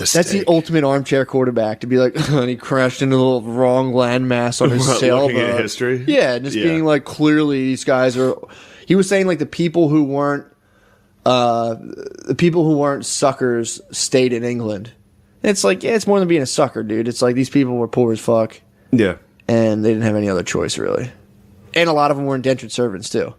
That's the ultimate armchair quarterback to be like, and he crashed into the wrong landmass on his sailboat. Looking at history? Yeah, just being like, clearly these guys are. He was saying like the people who weren't suckers stayed in England. And it's like, yeah, it's more than being a sucker, dude. It's like these people were poor as fuck. Yeah. And they didn't have any other choice, really. And a lot of them were indentured servants, too.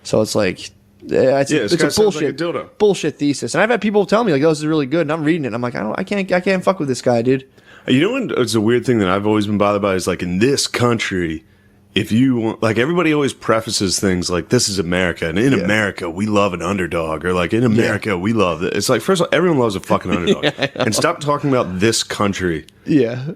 So it's like, it's a bullshit thesis. And I've had people tell me, like, oh, this is really good. And I'm reading it. And I'm like, I can't fuck with this guy, dude. You know what? It's a weird thing that I've always been bothered by is like in this country, if you want, like everybody always prefaces things like this is America. And in America, we love an underdog. Or like in America, we love it. It's like, first of all, everyone loves a fucking underdog. And stop talking about this country. Yeah.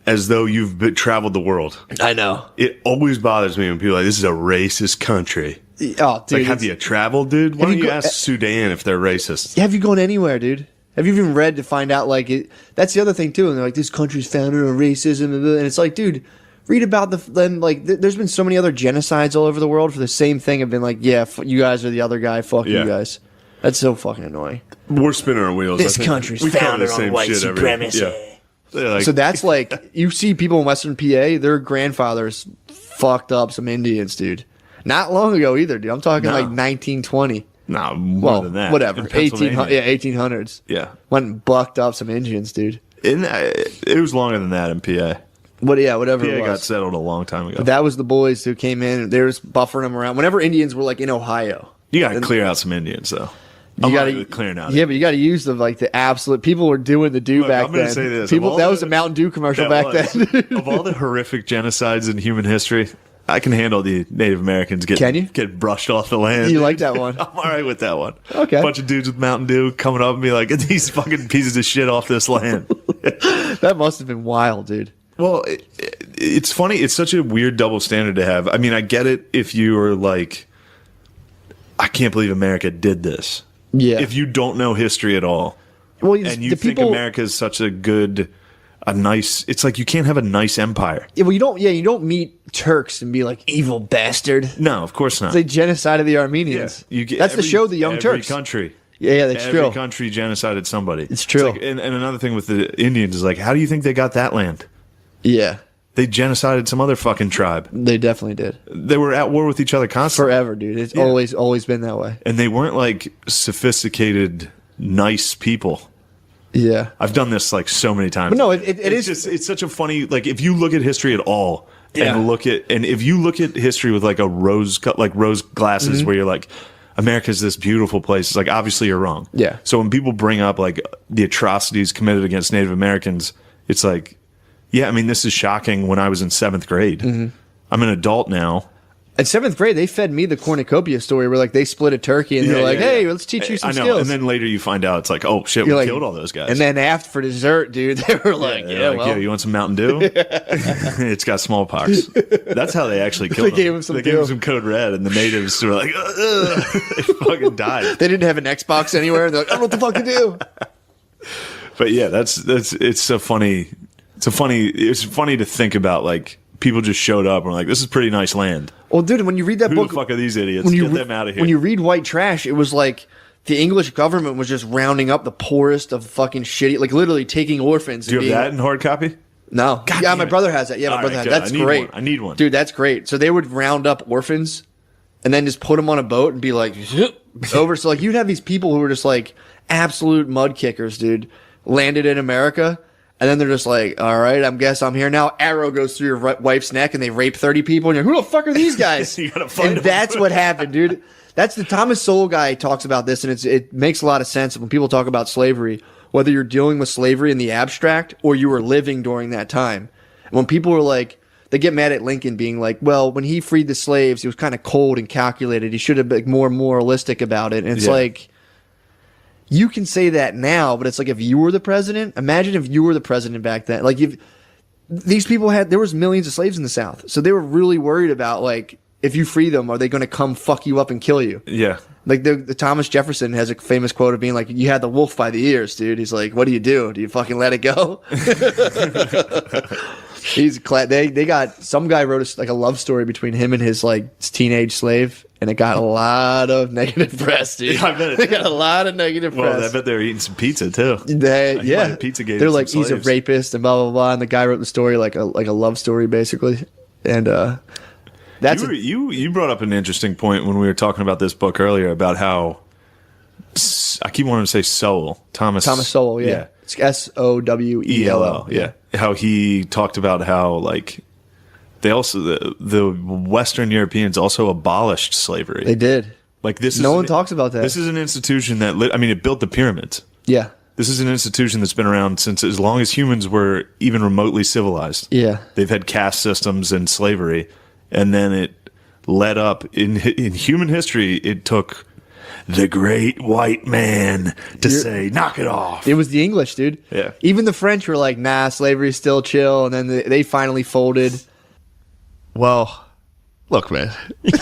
As though you've traveled the world. I know. It always bothers me when people are like, this is a racist country. Oh, dude. Like, have you traveled, dude? Why don't you ask Sudan if they're racist? Have you gone anywhere, dude? Have you even read to find out, like, that's the other thing, too. And they're like, this country's founded on racism. And it's like, dude, read about there's been so many other genocides all over the world for the same thing. Have been like, yeah, you guys are the other guy. Fuck you guys. That's so fucking annoying. We're spinning our wheels. This country's founded on white supremacy. Like, so that's like, you see people in Western PA, their grandfathers fucked up some Indians, dude. Not long ago either, dude. I'm talking like 1920. No, more than that. Whatever. 1800s. Yeah. Went and bucked up some Indians, dude. It was longer than that in PA. Whatever PA it was. got settled a long time ago. But that was the boys who came in. They were just buffering them around. Whenever Indians were like in Ohio. You got to clear out some Indians, though. You got to clearing out. Yeah, but you got to use the absolute. People were doing the do back then. I'm going to say this. That was a Mountain Dew commercial back then. Of all the horrific genocides in human history, I can handle the Native Americans get brushed off the land. You like that one? I'm all right with that one. Okay. A bunch of dudes with Mountain Dew coming up and be like, get these fucking pieces of shit off this land. That must have been wild, dude. Well, it's funny. It's such a weird double standard to have. I mean, I get it if you are like, I can't believe America did this. Yeah. If you don't know history at all, and you think America is such a nice, it's like you can't have a nice empire. Yeah, well, you don't meet Turks and be like, evil bastard. No, of course not. They genocided the Armenians. Yeah, that's the show, The Young Turks. Every country. Yeah, that's true. Every country genocided somebody. It's true. It's like, and another thing with the Indians is like, how do you think they got that land? Yeah. They genocided some other fucking tribe. They definitely did. They were at war with each other constantly. Forever, dude. It's always been that way. And they weren't like sophisticated, nice people. Yeah. I've done this like so many times. But no, it's such a funny, like if you look at history at all and if you look at history with like rose glasses where you're like, America's this beautiful place. It's like, obviously you're wrong. Yeah. So when people bring up like the atrocities committed against Native Americans, it's like, yeah, I mean, this is shocking when I was in 7th grade. Mm-hmm. I'm an adult now. In 7th grade, they fed me the cornucopia story where like they split a turkey and they're like, hey, let's teach you some skills. And then later you find out it's like, oh shit, we killed all those guys. And then after for dessert, dude, they were like, yeah, you want some Mountain Dew? It's got smallpox. That's how they actually killed them. They gave him some Code Red, and the natives were like, they fucking died. They didn't have an Xbox anywhere, and they're like, I don't know what the fuck to do. But yeah, it's so funny. It's funny to think about, like, people just showed up and were like, this is pretty nice land. Well, dude, when you read that book... Who the fuck are these idiots? Get them out of here. When you read White Trash, it was like the English government was just rounding up the poorest of fucking shitty... Like, literally taking orphans. Do you have that in hard copy? No. My brother has that. Yeah, my brother has that. That's great. I need one. Dude, that's great. So they would round up orphans and then just put them on a boat and be like, over. So, like, you'd have these people who were just, like, absolute mud kickers, dude, landed in America... And then they're just like, all right, I guess I'm here now. Arrow goes through your wife's neck and they rape 30 people. And you're like, who the fuck are these guys? You gotta find and that's what happened, dude. That's the Thomas Sowell guy talks about this. And it makes a lot of sense when people talk about slavery, whether you're dealing with slavery in the abstract or you were living during that time. And when people are like, they get mad at Lincoln being like, well, when he freed the slaves, he was kind of cold and calculated. He should have been more moralistic about it. And it's like, you can say that now, but it's like if you were the president, imagine if you were the president back then. Like these people there was millions of slaves in the South. So they were really worried about like, if you free them, are they going to come fuck you up and kill you? Yeah. Like the Thomas Jefferson has a famous quote of being like, you had the wolf by the ears, dude. He's like, what do? Do you fucking let it go? They got some guy wrote a love story between him and his teenage slave, and it got a lot of negative press, dude. Yeah, I bet they got a lot of negative press. Well, I bet they were eating some pizza too. Pizzagate. They're like, he's a rapist and blah blah blah, and the guy wrote the story like a love story basically, and that's you brought up an interesting point when we were talking about this book earlier about how I keep wanting to say Sowell, Thomas Sowell, yeah. It's Sowell, yeah. How he talked about how they also the Western Europeans also abolished slavery. They did. No one talks about that. This is an institution that it built the pyramids. Yeah. This is an institution that's been around since as long as humans were even remotely civilized. Yeah. They've had caste systems and slavery, and then it led up in human history. It took the great white man to say, knock it off. It was the English, dude. Yeah. Even the French were like, nah, slavery's still chill. And then they finally folded. Well, look, man. Do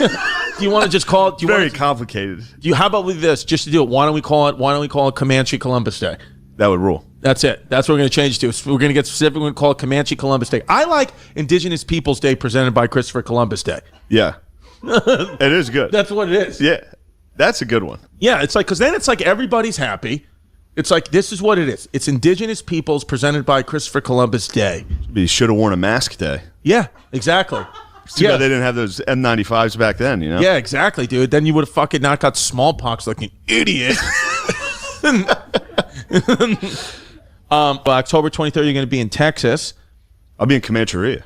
you want to just call it? Very complicated. How about with this? Just to do it. Why don't we call it Comanche Columbus Day? That would rule. That's it. That's what we're going to change it to. We're going to get specific. We're going to call it Comanche Columbus Day. I like Indigenous Peoples Day presented by Christopher Columbus Day. Yeah. It is good. That's what it is. Yeah. That's a good one. Yeah, it's because then it's everybody's happy. It's this is what it is. It's Indigenous Peoples presented by Christopher Columbus Day. You should have worn a mask day. Yeah, exactly. Too bad they didn't have those N95s back then, you know? Yeah, exactly, dude. Then you would have fucking not got smallpox like an idiot. October 23rd, you're going to be in Texas. I'll be in Comancheria.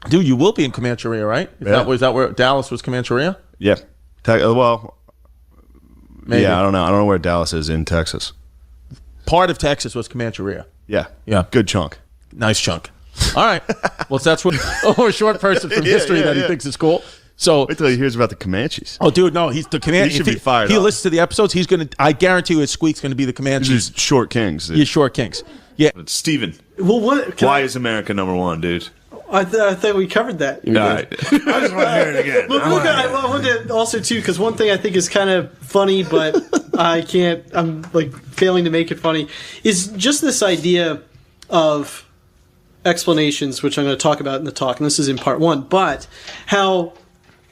Dude, you will be in Comancheria, right? Is that where Dallas was Comancheria? Yeah. Well, maybe. Yeah, I don't know. I don't know where Dallas is in Texas. Part of Texas was Comancheria. Yeah. Yeah. Good chunk. Nice chunk. All right. Well, that's what a short person from history that he thinks is cool. So wait till he hears about the Comanches. Oh, dude, no, he's the Comanche. He should be fired He up. listens to the episodes. He's gonna. I guarantee you, his Squeak's gonna be the Comanches. These short kings. Yeah, short kings. Yeah. Steven, Well, what? why is America number one, dude? I thought we covered that. All right. I just want to hear it again. But I wanted to also too, because one thing I think is kind of funny, but I can't. I'm failing to make it funny. Is just this idea of explanations, which I'm going to talk about in the talk, and this is in part one. But how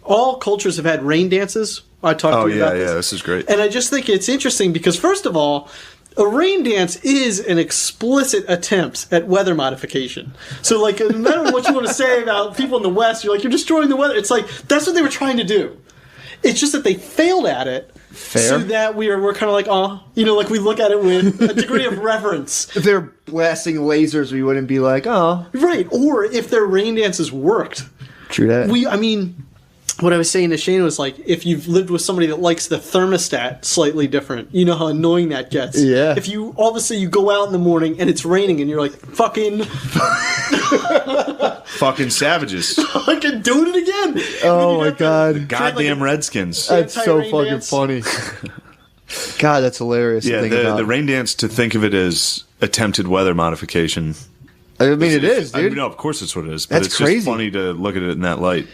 all cultures have had rain dances. I talked to you about this. Yeah, this is great. And I just think it's interesting because, first of all, a rain dance is an explicit attempt at weather modification. So, no matter what you want to say about people in the West, you're destroying the weather. It's that's what they were trying to do. It's just that they failed at it. Fair. So that we're kind of we look at it with a degree of reverence. If they're blasting lasers, we wouldn't be like, oh. Right. Or if their rain dances worked. True that. What I was saying to Shane was if you've lived with somebody that likes the thermostat slightly different, you know how annoying that gets. Yeah. If you all of a sudden you go out in the morning and it's raining and you're fucking Fucking savages. fucking doing it again. Oh my god. Goddamn Redskins. That's so anti-rain fucking dance. funny. God, that's hilarious. Yeah, to think about. the rain dance, to think of it as attempted weather modification. I mean, it is, dude. No, of course it's what it is. But That's it's crazy. just funny to look at it in that light.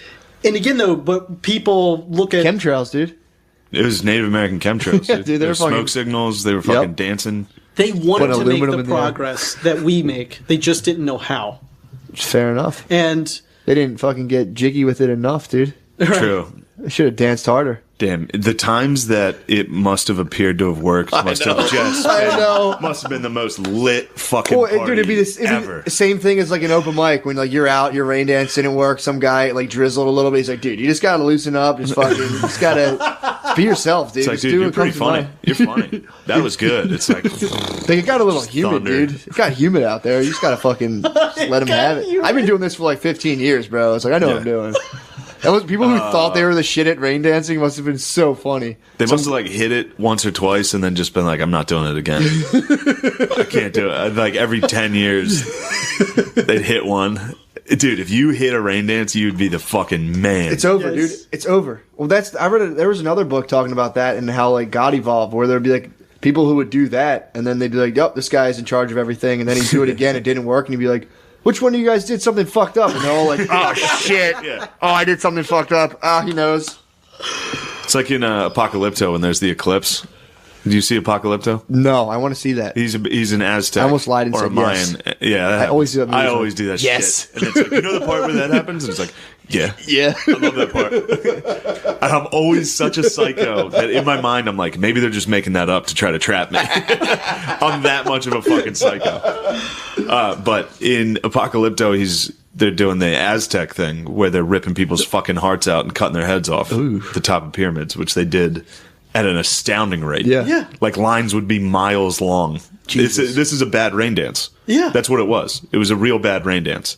And again though, but people look at Chemtrails, dude. It was Native American chemtrails. Yeah, dude, they There were were smoke fucking- signals. They were fucking dancing. they wanted Put to make aluminum the in there. progress that we make. They just didn't know how. Fair enough. And They didn't fucking get jiggy with it enough, dude. True. They should have danced harder. Damn. The times that it must have appeared to have worked must have just I know. must have been the most lit fucking Well, party dude, it'd be ever. the same thing as an open mic when you're out, your rain dance didn't work. Some guy drizzled a little bit. He's like, dude, you just gotta loosen up. Just gotta be yourself, dude. It's Just dude, do you're what pretty comes to funny. mind. You're funny. That was good. It's It got a little humid, Thunder. dude. It got humid out there. You just gotta fucking let him have it. I've been doing this for 15 years, bro. It's I know what I'm doing. That was people who thought they were the shit at rain dancing must have been so funny. They must have hit it once or twice and then just been like, I'm not doing it again. I can't do it. Every 10 years, they'd hit one. Dude, if you hit a rain dance, you'd be the fucking man. It's over, Yes. dude. It's over. Well, there was another book talking about that and how God evolved, where there'd be people who would do that, and then they'd be like, "Yep, this guy's in charge of everything," and then he'd do it again, it didn't work, and he'd be like, "Which one of you guys did something fucked up?" And they're all like, "Oh shit! Yeah. Oh, I did something fucked up. Ah, he knows." It's like in Apocalypto when there's the eclipse. Did you see Apocalypto? No, I want to see that. He's an Aztec. I almost lied and or said a Mayan. yes. Yeah, that I always do happens. that. I always do that Yes. shit. And it's like, you know the part where that happens? And it's like, yeah. Yeah. I love that part. And I'm always such a psycho that in my mind I'm like, maybe they're just making that up to try to trap me. I'm that much of a fucking psycho. But in Apocalypto, they're doing the Aztec thing where they're ripping people's fucking hearts out and cutting their heads off the top of pyramids, which they did at an astounding rate. Yeah. Like lines would be miles long. This is a bad rain dance. Yeah. That's what it was. It was a real bad rain dance.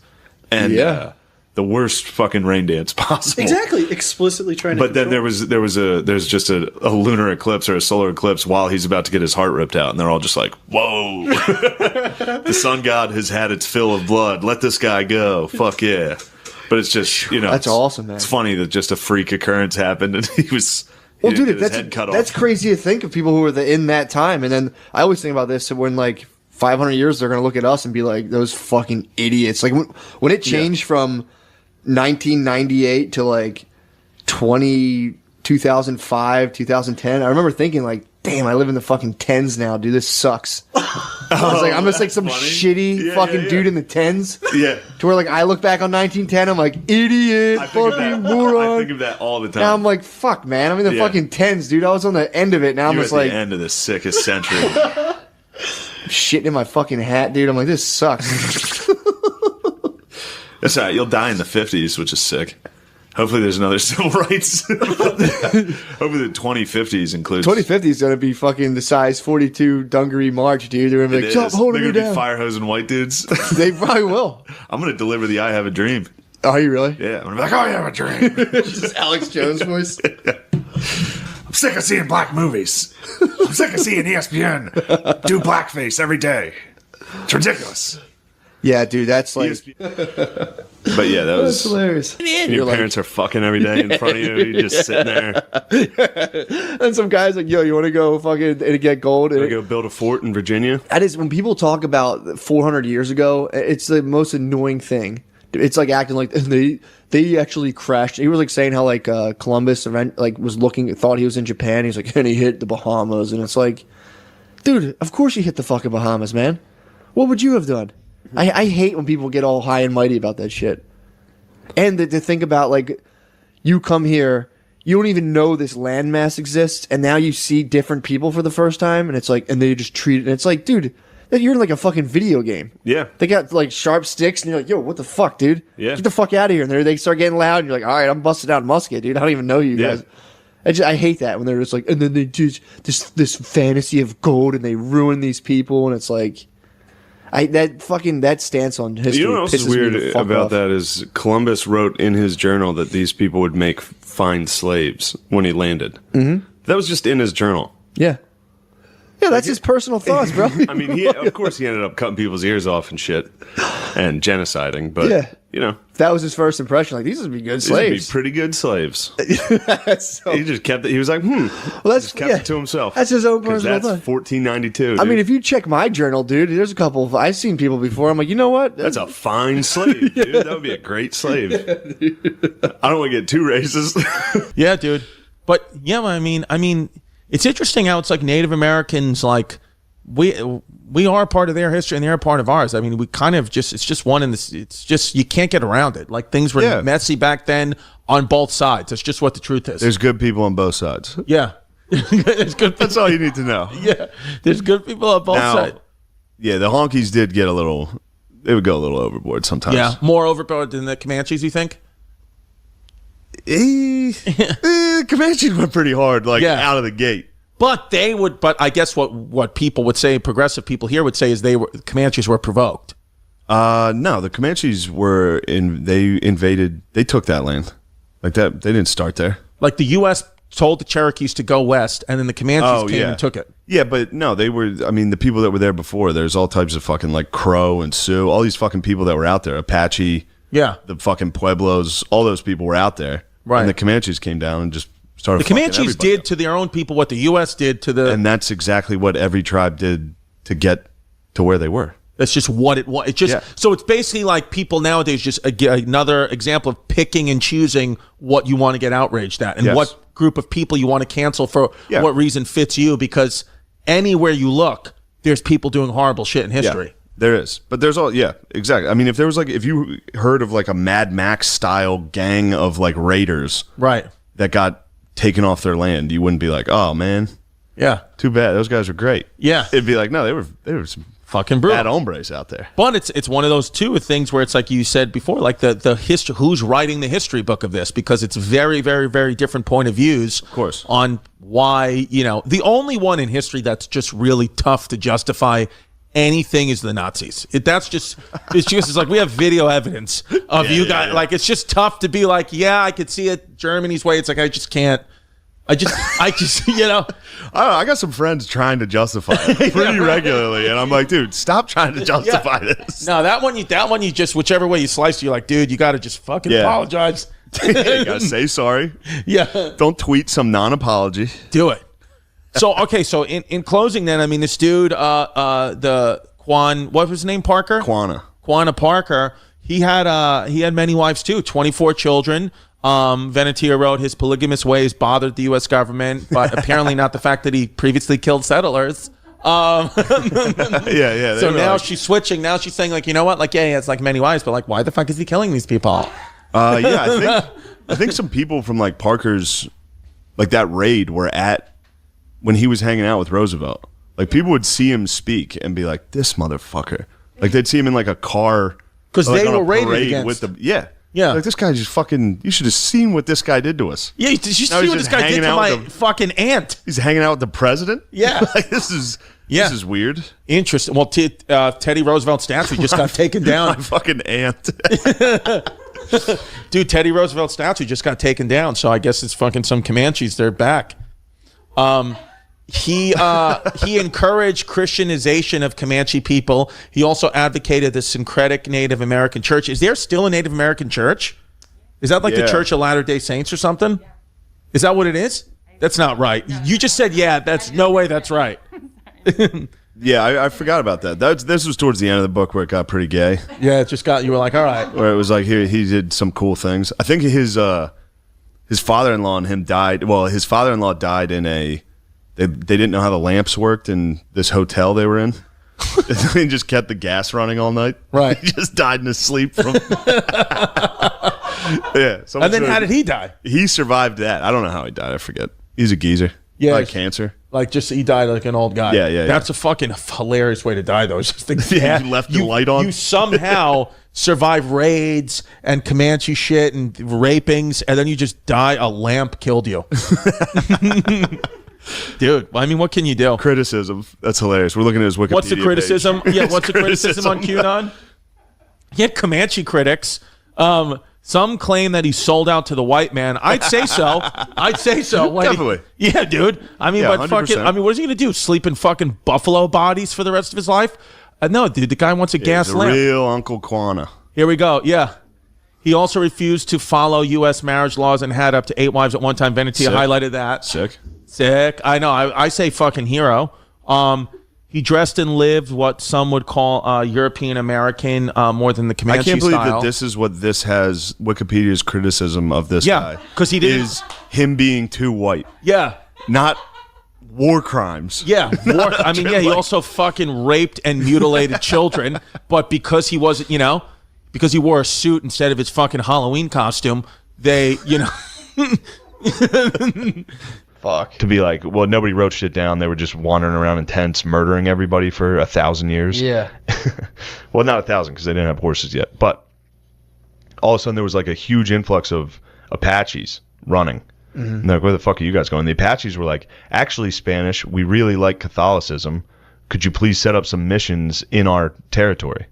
And the worst fucking rain dance possible. Exactly. Explicitly trying to But then control. there's just a lunar eclipse or a solar eclipse while he's about to get his heart ripped out, and they're all just like, "Whoa, the sun god has had its fill of blood. Let this guy go. Fuck yeah!" But it's just That's awesome, man. It's funny that just a freak occurrence happened, and he was. Well, he didn't dude, get his head cut that's off. crazy to think of people who were in that time. And then I always think about this when like 500 years they're going to look at us and be like, those fucking idiots. Like when it changed from 1998 to like 2005, 2010, I remember thinking like, damn, I live in the fucking tens now, dude. This sucks. I was like, I'm just like some funny. shitty fucking dude in the tens. Yeah. To where like I look back on 1910, I'm like, idiot, I think of fucking that. moron. I think of that all the time. Now I'm like, fuck, man. I'm in the Yeah. fucking tens, dude. I was on the end of it. Now I'm You're just at like the end of the sickest century. shitting in my fucking hat, dude. I'm like, this sucks. That's all right. You'll die in the 50s, which is sick. Hopefully there's another civil rights. Hopefully the 2050s includes. 2050 is gonna be fucking the size 42 Dungaree March, dude. They're gonna be It like, stop is. holding They're me gonna down. be fire hosing white dudes. They probably will. I'm gonna deliver the I have a dream. Are you really? Yeah, I'm gonna be like, oh, I have a dream. Just Alex Jones voice. I'm sick of seeing black movies. I'm sick of seeing ESPN do blackface every day. It's ridiculous. Yeah, dude, that's like But yeah, that was hilarious. Your parents are fucking every day in front of you. You're just sitting there. And some guys like, yo, you want to go fucking and get gold? Gonna go build a fort in Virginia. That is when people talk about 400 years ago. It's the most annoying thing. It's like acting like they actually crashed. He was like saying how like Columbus was thought he was in Japan. He's like, and he hit the Bahamas, and it's like, dude, of course you hit the fucking Bahamas, man. What would you have done? I hate when people get all high and mighty about that shit. And to think about like, you come here, you don't even know this landmass exists, and now you see different people for the first time, and it's like, and they just treat it. And it's like, dude, you're in like a fucking video game. Yeah. They got like sharp sticks, and you're like, yo, what the fuck, dude? Yeah. Get the fuck out of here. And they start getting loud, and you're like, all right, I'm busting out a musket, dude. I don't even know you Yeah. guys. I hate that when they're just like, and then they do this fantasy of gold, and they ruin these people, and it's like, that stance on history. You know what else is pisses me weird the fuck about off. that is Columbus wrote in his journal that these people would make fine slaves when he landed. Mm-hmm. That was just in his journal. Yeah. Yeah, that's his personal thoughts, bro. I mean, of course he ended up cutting people's ears off and shit and genociding, but, Yeah. you know, That was his first impression. Like, these would be good these would be slaves. pretty good slaves. So- He just kept it. He was like, well, that's just kept it to himself. That's his own 'Cause personal that's thought. 1492. I mean, dude. if you check my journal, dude, there's a couple of, I've seen people before. I'm like, you know what? That's a fine slave, dude. That would be a great slave. I don't want to get too racist. Yeah, dude. But yeah, I mean, it's interesting how it's like Native Americans, like we are part of their history and they're a part of ours. I mean, we kind of it's just one in this. It's just you can't get around it. Like things were messy back then on both sides. That's just what the truth is. There's good people on both sides. Yeah, there's good. That's all you need to know. Yeah, there's good people on both sides. Yeah, the honkies did get a little. They would go a little overboard sometimes. Yeah, more overboard than the Comanches. You think? Comanches went pretty hard, like Yeah. out of the gate. But they would. But I guess what people would say, progressive people here would say, is Comanches were provoked. No, the Comanches they invaded. They took that land, like that. They didn't start there. Like the U.S. told the Cherokees to go west, and then the Comanches came and took it. Yeah, but no, they were. I mean, the people that were there before. There's all types of fucking like Crow and Sioux. All these fucking people that were out there. Apache. Yeah, the fucking Pueblos. All those people were out there. Right. And the Comanches came down and just started. The Comanches did to their own people what the U.S. did to the. And that's exactly what every tribe did to get to where they were. That's just what it was. It just so it's basically like people nowadays just another example of picking and choosing what you want to get outraged at and what group of people you want to cancel for what reason fits you because anywhere you look, there's people doing horrible shit in history. Yeah, there is. But there's all, yeah, exactly. I mean, if there was like, if you heard of like a Mad Max style gang of like raiders Right. that got taken off their land, you wouldn't be like, oh man, Yeah. too bad. Those guys were great. Yeah. It'd be like, no, they were some Fucking brutal. bad hombres out there. But it's one of those things where it's like you said before, like the history, who's writing the history book of this, because it's very, very, very different point of views, of course, on why, the only one in history that's just really tough to justify anything is the Nazis. It's like we have video evidence of you guys. Like it's just tough to be like, yeah, I could see it Germany's way. It's like I just can't. I just, I don't know, I got some friends trying to justify it pretty regularly, and I'm like, dude, stop trying to justify this. No, that one you just, whichever way you slice it, you're like, dude, you got to just fucking apologize. You gotta say sorry. Yeah. Don't tweet some non-apology. Do it. So, okay, so in closing then, I mean, this dude, the what was his name, Parker? Quanah Parker, he had many wives too, 24 children. Venetia wrote, his polygamous ways bothered the U.S. government, but apparently not the fact that he previously killed settlers. Yeah. So now she's switching. Now she's saying, like, you know what? Like, yeah, he has like many wives, but like, why the fuck is he killing these people? I think some people from like Parker's, like that raid were at when he was hanging out with Roosevelt. Like people would see him speak and be like, this motherfucker. Like they'd see him in like a car. Because like, they on a were raided parade against. with the Yeah. Like this guy just fucking, you should have seen what this guy did to us. Yeah, did you Now see he's what just this guy did hanging to out my with the- fucking aunt? He's hanging out with the president? Yeah. Like this is weird. Interesting. Well, Teddy Roosevelt's statue just got taken down. My fucking aunt. Dude, Teddy Roosevelt's statue just got taken down, so I guess it's fucking some Comanches. They're back. He encouraged Christianization of Comanche people. He also advocated the syncretic Native American church. Is there still a Native American church? Is that like the Church of Latter-day Saints or something? Is that what it is? That's not right. You just said, yeah, that's no way that's right. Yeah, I forgot about that. This was towards the end of the book where it got pretty gay. Yeah, it just got, you were like, all right. Where it was like he did some cool things. I think his father-in-law and him died. Well, his father-in-law died in a. They didn't know how the lamps worked in this hotel they were in. They just kept the gas running all night. Right. He just died in his sleep from. Yeah. And then how did he die? He survived that. I don't know how he died. I forget. He's a geezer. Yeah. Like cancer. Like just he died like an old guy. Yeah. That's a fucking hilarious way to die, though. It's just the You left the light on. You somehow survive raids and Comanche shit and rapings, and then you just die. A lamp killed you. Dude, I mean, what can you do? Criticism. That's hilarious. We're looking at his Wikipedia What's the criticism? page. Yeah, what's the criticism on QAnon? Yeah, Comanche critics. Some claim that he sold out to the white man. I'd say so. Definitely. Yeah, dude. I mean, Yeah, but fucking, 100%. I mean, what is he gonna do? Sleep in fucking buffalo bodies for the rest of his life? No, dude. The guy wants a gas He's a lamp. real Uncle Quanah. Here we go. Yeah. He also refused to follow U.S. marriage laws and had up to 8 wives at one time. Venetia Sick. highlighted that. Sick. I know. I say fucking hero. He dressed and lived what some would call European American more than the Comanche I can't believe style. that this is what this has Wikipedia's criticism of this guy. because he didn't. Is him being too white, Yeah. not war crimes. Yeah. I mean, yeah, he also fucking raped and mutilated children, but because he wasn't, because he wore a suit instead of his fucking Halloween costume, they, Fuck. To be like, well, nobody wrote shit down. They were just wandering around in tents, murdering everybody for 1,000 years. Yeah. Well, not 1,000 because they didn't have horses yet. But all of a sudden, there was like a huge influx of Apaches running. And they're like, where the fuck are you guys going? The Apaches were like, actually, Spanish, we really like Catholicism. Could you please set up some missions in our territory?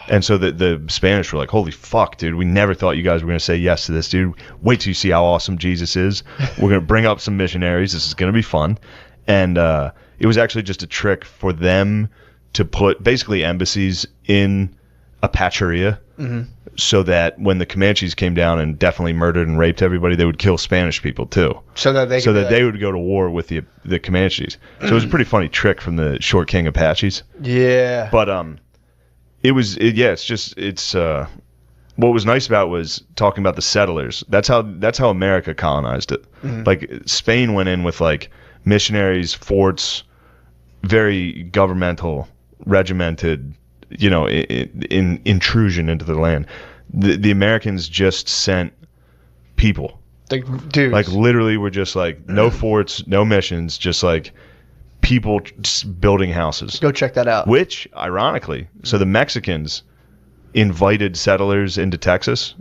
And so the Spanish were like, holy fuck, dude, we never thought you guys were going to say yes to this, dude. Wait till you see how awesome Jesus is. We're going to bring up some missionaries. This is going to be fun. And it was actually just a trick for them to put basically embassies in Apacheria so that when the Comanches came down and definitely murdered and raped everybody, they would kill Spanish people too. So that they they would go to war with the Comanches. So it was a pretty funny trick from the Short King Apaches. Yeah. But it's what was nice about it was talking about the settlers. That's how America colonized it. Like Spain went in with like missionaries, forts, very governmental, regimented, in intrusion into the land. The Americans just sent people. Like, dudes. Like, literally, we're just like, no forts, no missions, just like people just building houses. Go check that out. Which, ironically, so the Mexicans invited settlers into Texas.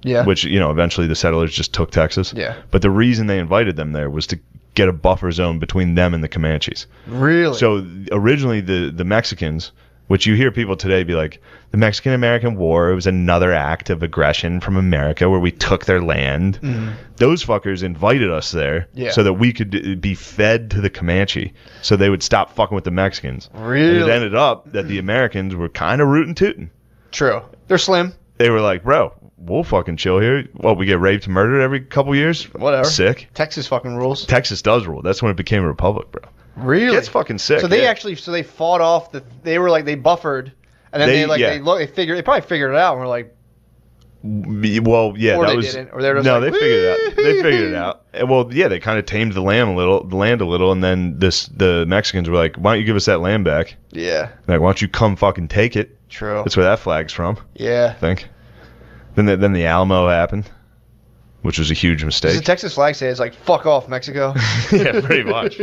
Yeah. Which, eventually the settlers just took Texas. Yeah. But the reason they invited them there was to get a buffer zone between them and the Comanches. Really? So originally the Mexicans, which you hear people today be like, the Mexican-American War, it was another act of aggression from America where we took their land. Those fuckers invited us there so that we could be fed to the Comanche so they would stop fucking with the Mexicans. Really? And it ended up that the Americans were kind of rootin' tootin'. True. They're slim. They were like, bro, we'll fucking chill here. Well, we get raped and murdered every couple years? Whatever. Sick. Texas fucking rules. Texas does rule. That's when it became a republic, bro. Really? It's fucking sick. So they fought off they were like, they buffered, and then they probably figured it out and were like, well, yeah, or that they was didn't, or they were just they figured it out. They figured it out. And, well, yeah, they kind of tamed the land a little, and then the Mexicans were like, why don't you give us that land back? Yeah. Like, why don't you come fucking take it? True. That's where that flag's from. Yeah. I think. Then the Alamo happened, which was a huge Does mistake. the Texas flag say it's like, fuck off, Mexico? Yeah, pretty much.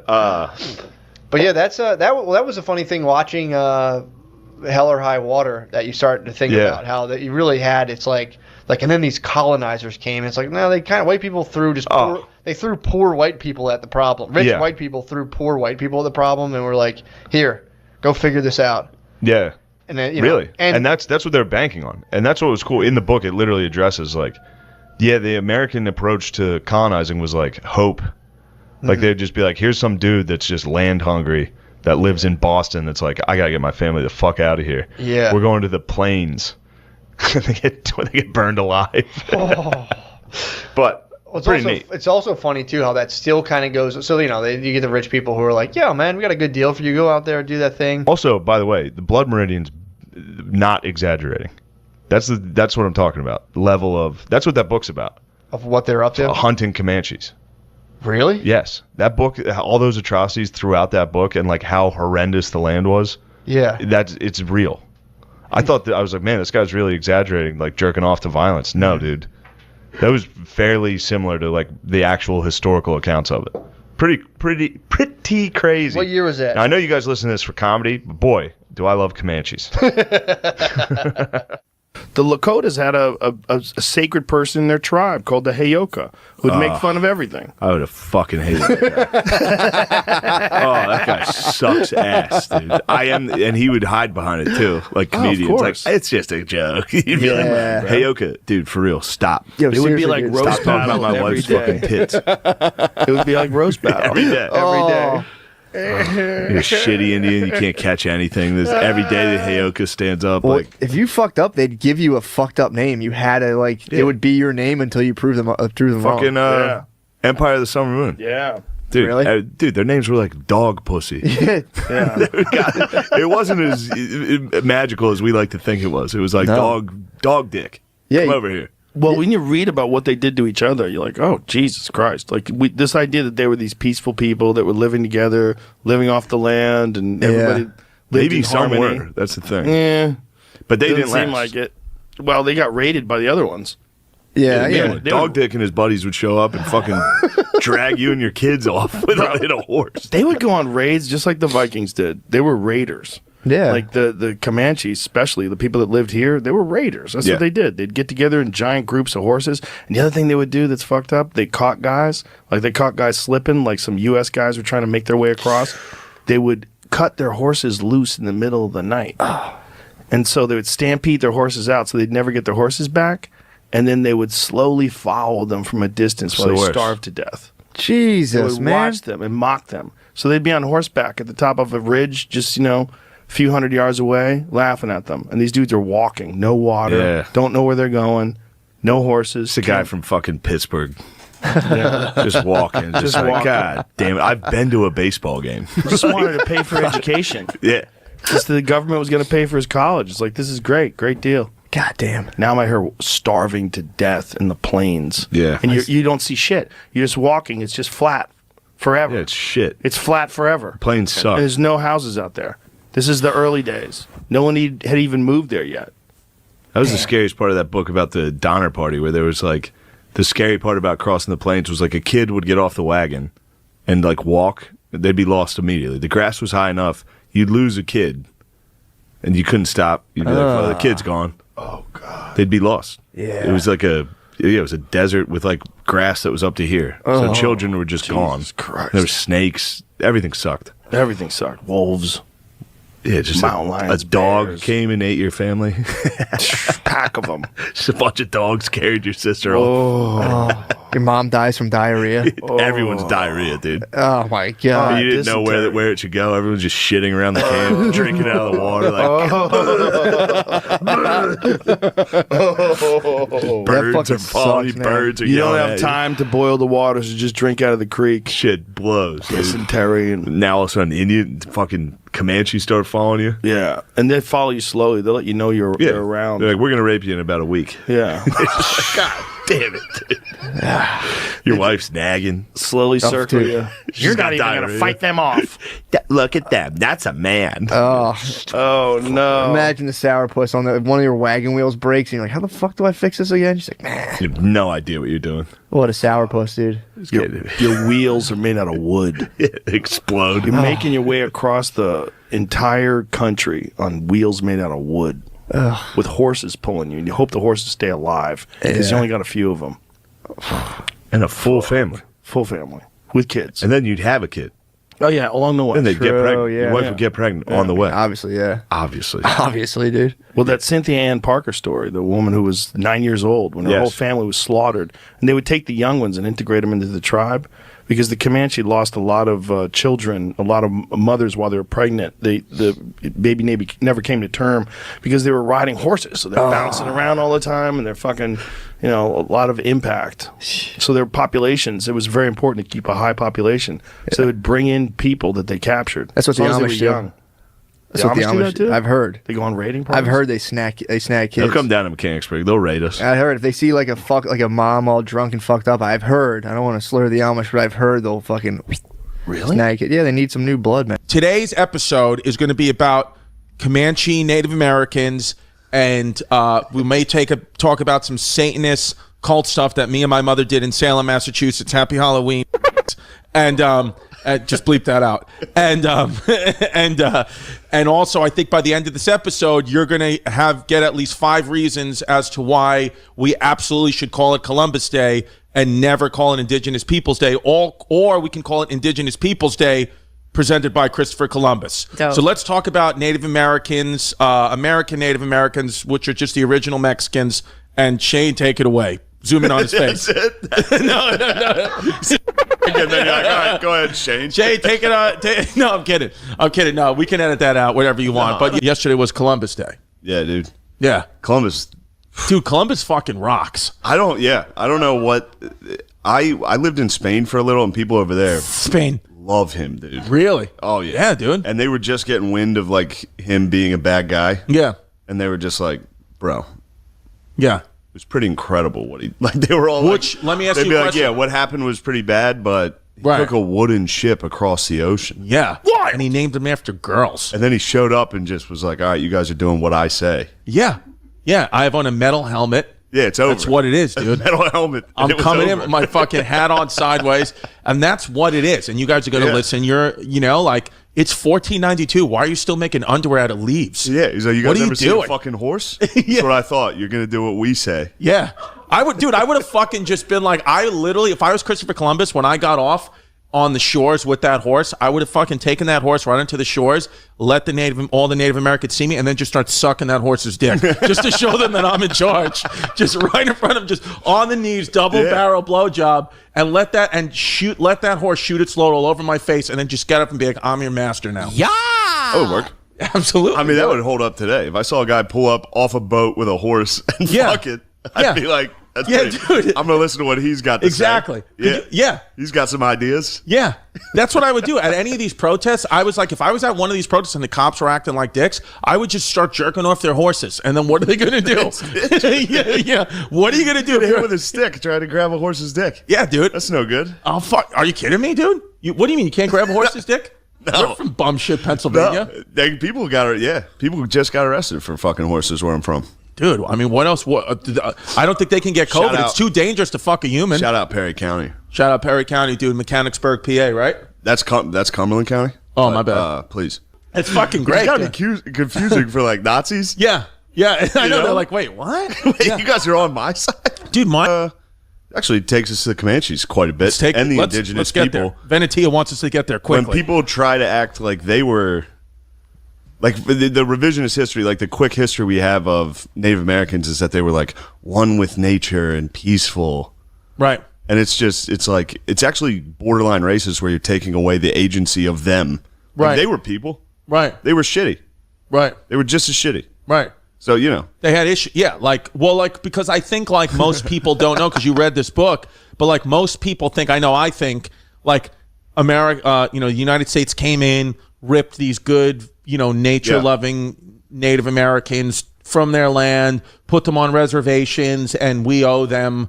But yeah, that's that was a funny thing watching Hell or High Water, that you start to think about how that you really had. It's like, and then these colonizers came. It's like, no, they kind of white people threw they threw poor white people at the problem. Rich white people threw poor white people at the problem, and we're like, here, go figure this out. Yeah. And then really, and that's what they're banking on, and that's what was cool in the book. It literally addresses like, the American approach to colonizing was like hope. Like they'd just be like, here's some dude that's just land hungry that lives in Boston. That's like, I gotta get my family the fuck out of here. Yeah, we're going to the plains. they get burned alive. But it's also funny too how that still kind of goes. So you get the rich people who are like, yeah, man, we got a good deal for you. Go out there and do that thing. Also, by the way, the blood meridian's not exaggerating. That's what I'm talking about. The level of that's what that book's about. Of what they're up to. Hunting Comanches. Really? Yes. That book, all those atrocities throughout that book, and like how horrendous the land was. Yeah. It's real. I thought I was like, man, this guy's really exaggerating, like jerking off to violence. No, dude. That was fairly similar to like the actual historical accounts of it. Pretty crazy. What year was that? Now, I know you guys listen to this for comedy, but boy, do I love Comanches. The Lakotas had a sacred person in their tribe called the Heyoka who'd make fun of everything. I would have fucking hated that guy. Oh, that guy sucks ass, dude. And he would hide behind it too, like comedians. course. Like, it's just a joke. He'd be like, Heyoka, dude, for real, stop. Yo, it would be like Stop roast talking battle about my every wife's day. fucking tits. It would be like roast battle Every day. Every day. You're a shitty Indian. You can't catch anything. Every day the Heyoka stands up. Well, like, if you fucked up, they'd give you a fucked up name. You had to it would be your name until you prove them fucking wrong. Empire of the Summer Moon. Yeah. Dude, Really? Dude, their names were like dog pussy. Yeah. It wasn't as magical as we like to think it was. It was like dog dick. Yeah, Come over here. Well, when you read about what they did to each other, you're like, oh, Jesus Christ. Like, this idea that they were these peaceful people that were living together, living off the land, and everybody lived Maybe in some harmony. were. That's the thing. Yeah. But they Didn't didn't seem last. like it. Well, they got raided by the other ones. Yeah, Yeah, Dog Dick and his buddies would show up and fucking drag you and your kids off in a horse. They would go on raids just like the Vikings did. They were raiders. Yeah. Like the Comanches, especially the people that lived here, they were raiders. That's what they did. They'd get together in giant groups of horses. And the other thing they would do that's fucked up, they caught guys. Like they caught guys slipping, like some U.S. guys were trying to make their way across. They would cut their horses loose in the middle of the night. And so they would stampede their horses out so they'd never get their horses back. And then they would slowly follow them from a distance while they starved to death. Jesus, They would man. watch them and mock them. So they'd be on horseback at the top of a ridge, just, a few hundred yards away, laughing at them. And these dudes are walking, no water, don't know where they're going, no horses. It's a guy from fucking Pittsburgh. Just walking. Just like, walking. God damn it. I've been to a baseball game. Just wanted to pay for education. Yeah. Just the government was going to pay for his college. It's like, this is great deal. God damn. Now I'm out here starving to death in the plains. Yeah. And you don't see shit. You're just walking. It's just flat forever. Yeah, it's shit. It's flat forever. Planes suck. There's no houses out there. This is the early days. No one had even moved there yet. That was the scariest part of that book about the Donner Party, where there was like the scary part about crossing the plains was like a kid would get off the wagon and like walk, they'd be lost immediately. The grass was high enough, you'd lose a kid, and you couldn't stop. You'd be like, "Well, the kid's gone." Oh God. They'd be lost. Yeah. It was like it was a desert with like grass that was up to here. So children were just gone. Christ. There were snakes. Everything sucked. Everything sucked. Wolves. Yeah, just Mountain a lions, dog bears. came and ate your family. Pack of them. Just a bunch of dogs carried your sister off. Your mom dies from diarrhea. Everyone's diarrhea, dude. Oh my god. You didn't know where it should go. Everyone's just shitting around the camp, drinking out of the water. Like, birds fucking are falling. sucks, man. Birds are You don't yelling have at you. time to boil the water, so just drink out of the creek. Shit blows. dude. Dysentery and Now all of a sudden, Indian fucking Comanche start following you. yeah, and they follow you slowly. They'll let you know you're around. They're like, we're gonna rape you in about a week. Yeah, God damn it, dude. Your wife's nagging. slowly circle dude. you. She's You're got not even diarrhea. gonna fight them off. Look at them. That's a man. Oh, Oh no! imagine the sourpuss on one of your wagon wheels breaks, and you're like, "How the fuck do I fix this again?" She's like, "Man, You have no idea what you're doing. what a sourpuss, dude." Your wheels are made out of wood. Explode. You're making your way across the entire country on wheels made out of wood, with horses pulling you, and you hope the horses stay alive because you only got a few of them. And a full family. Full family with kids. And then you'd have a kid. Oh yeah, along the way. Then they'd get True, pregnant. yeah. Your wife Yeah. would get pregnant on the way. Obviously, yeah. Obviously. Obviously, dude. Well, that Cynthia Ann Parker story, the woman who was 9 years old when her Yes. whole family was slaughtered, and they would take the young ones and integrate them into the tribe because the Comanche lost a lot of children, a lot of mothers while they were pregnant. The baby never came to term because they were riding horses, so they're bouncing around all the time and they're fucking, a lot of impact. So their populations, it was very important to keep a high population. So they would bring in people that they captured. That's what as long the as they Amish were do. young. That's what the Amish do that Amish do. too? I've heard. They go on raiding I've parties? heard they snag kids. They'll come down to Mechanicsburg. They'll raid us. I heard if they see like a mom all drunk and fucked up, I've heard. I don't want to slur the Amish, but I've heard they'll fucking snag it. Yeah, they need some new blood, man. Today's episode is going to be about Comanche Native Americans, and we may talk about some Satanist cult stuff that me and my mother did in Salem, Massachusetts. Happy Halloween. And just bleep that out. And also, I think by the end of this episode, you're going to get at least 5 reasons as to why we absolutely should call it Columbus Day and never call it Indigenous Peoples Day, or we can call it Indigenous Peoples Day presented by Christopher Columbus. Dope. So let's talk about Native Americans, American Native Americans, which are just the original Mexicans. And Shane, take it away. Zoom in on his face. No. Again, then you're like, all right, go ahead, Shane. Jay, take it on. No, I'm kidding. No, we can edit that out, whatever you want. But yesterday was Columbus Day. Yeah, dude. Yeah. Columbus. Dude, Columbus fucking rocks. I don't know what. I lived in Spain for a little, and people over there Spain. love him, dude. Really? Oh, yeah. Yeah, dude. And they were just getting wind of, like, him being a bad guy. Yeah. And they were just like, bro, Yeah. it was pretty incredible what he, like, they were all Which, like, let me ask they'd you be a like, question. yeah, what happened was pretty bad, but he Right. took a wooden ship across the ocean. Yeah. What? And he named them after girls. And then he showed up and just was like, all right, you guys are doing what I say. Yeah. Yeah. I have on a metal helmet. Yeah, it's over. That's what it is, dude. Metal helmet. and I'm it was coming in over. with my fucking hat on sideways, and that's what it is. And you guys are going to Yeah. listen. Like, it's $14.92. Why are you still making underwear out of leaves? Yeah, he's like, you What guys are you ever seen a doing? fucking horse? That's what I thought. You're going to do what we say. Yeah. I would have fucking just been like, if I was Christopher Columbus, when I got off on the shores with that horse, I would have fucking taken that horse right into the shores, let all the Native Americans see me, and then just start sucking that horse's dick just to show them that I'm in charge. Just right in front of them, just on the knees, double barrel blowjob, and let that horse shoot its load all over my face, and then just get up and be like, I'm your master now. Yeah. That would work. Absolutely. That would hold up today. If I saw a guy pull up off a boat with a horse and Yeah. fuck it, I'd Yeah. be like, That's Yeah, pretty- dude. I'm gonna listen to what he's got to Exactly. say. Yeah. Yeah. He's got some ideas. Yeah, that's what I would do at any of these protests. I was like, if I was at one of these protests and the cops were acting like dicks, I would just start jerking off their horses. And then what are they going to do? yeah. What are you going to do? Hit him with a stick, trying to grab a horse's dick. Yeah, dude. That's no good. Oh, fuck. Are you kidding me, dude? What do you mean you can't grab a horse's dick? No. You're from bum shit, Pennsylvania. No, people just got arrested for fucking horses where I'm from. Dude, I mean, what else? I don't think they can get Shout COVID. out. It's too dangerous to fuck a human. Shout out Perry County. Shout out Perry County, dude. Mechanicsburg, PA, right? That's Cumberland County. Oh, my bad. Please. It's fucking great. It's gotta be confusing for like Nazis. Yeah. I know. know? They're like, wait, what? Wait, Yeah. you guys are on my side. Dude, Actually takes us to the Comanches quite a bit, and the indigenous let's get people. there. Venetia wants us to get there quickly. When people try to act like they were, like the revisionist history, like the quick history we have of Native Americans is that they were like one with nature and peaceful. Right. And it's like, it's actually borderline racist where you're taking away the agency of them. Like, Right. they were people. Right. They were shitty. Right. They were just as shitty. Right. So, you know. They had issues. Yeah. Because I think like most people don't know because you read this book, but like most people think, I think like America, the United States came in, ripped these good, nature loving Native Americans from their land, put them on reservations, and we owe them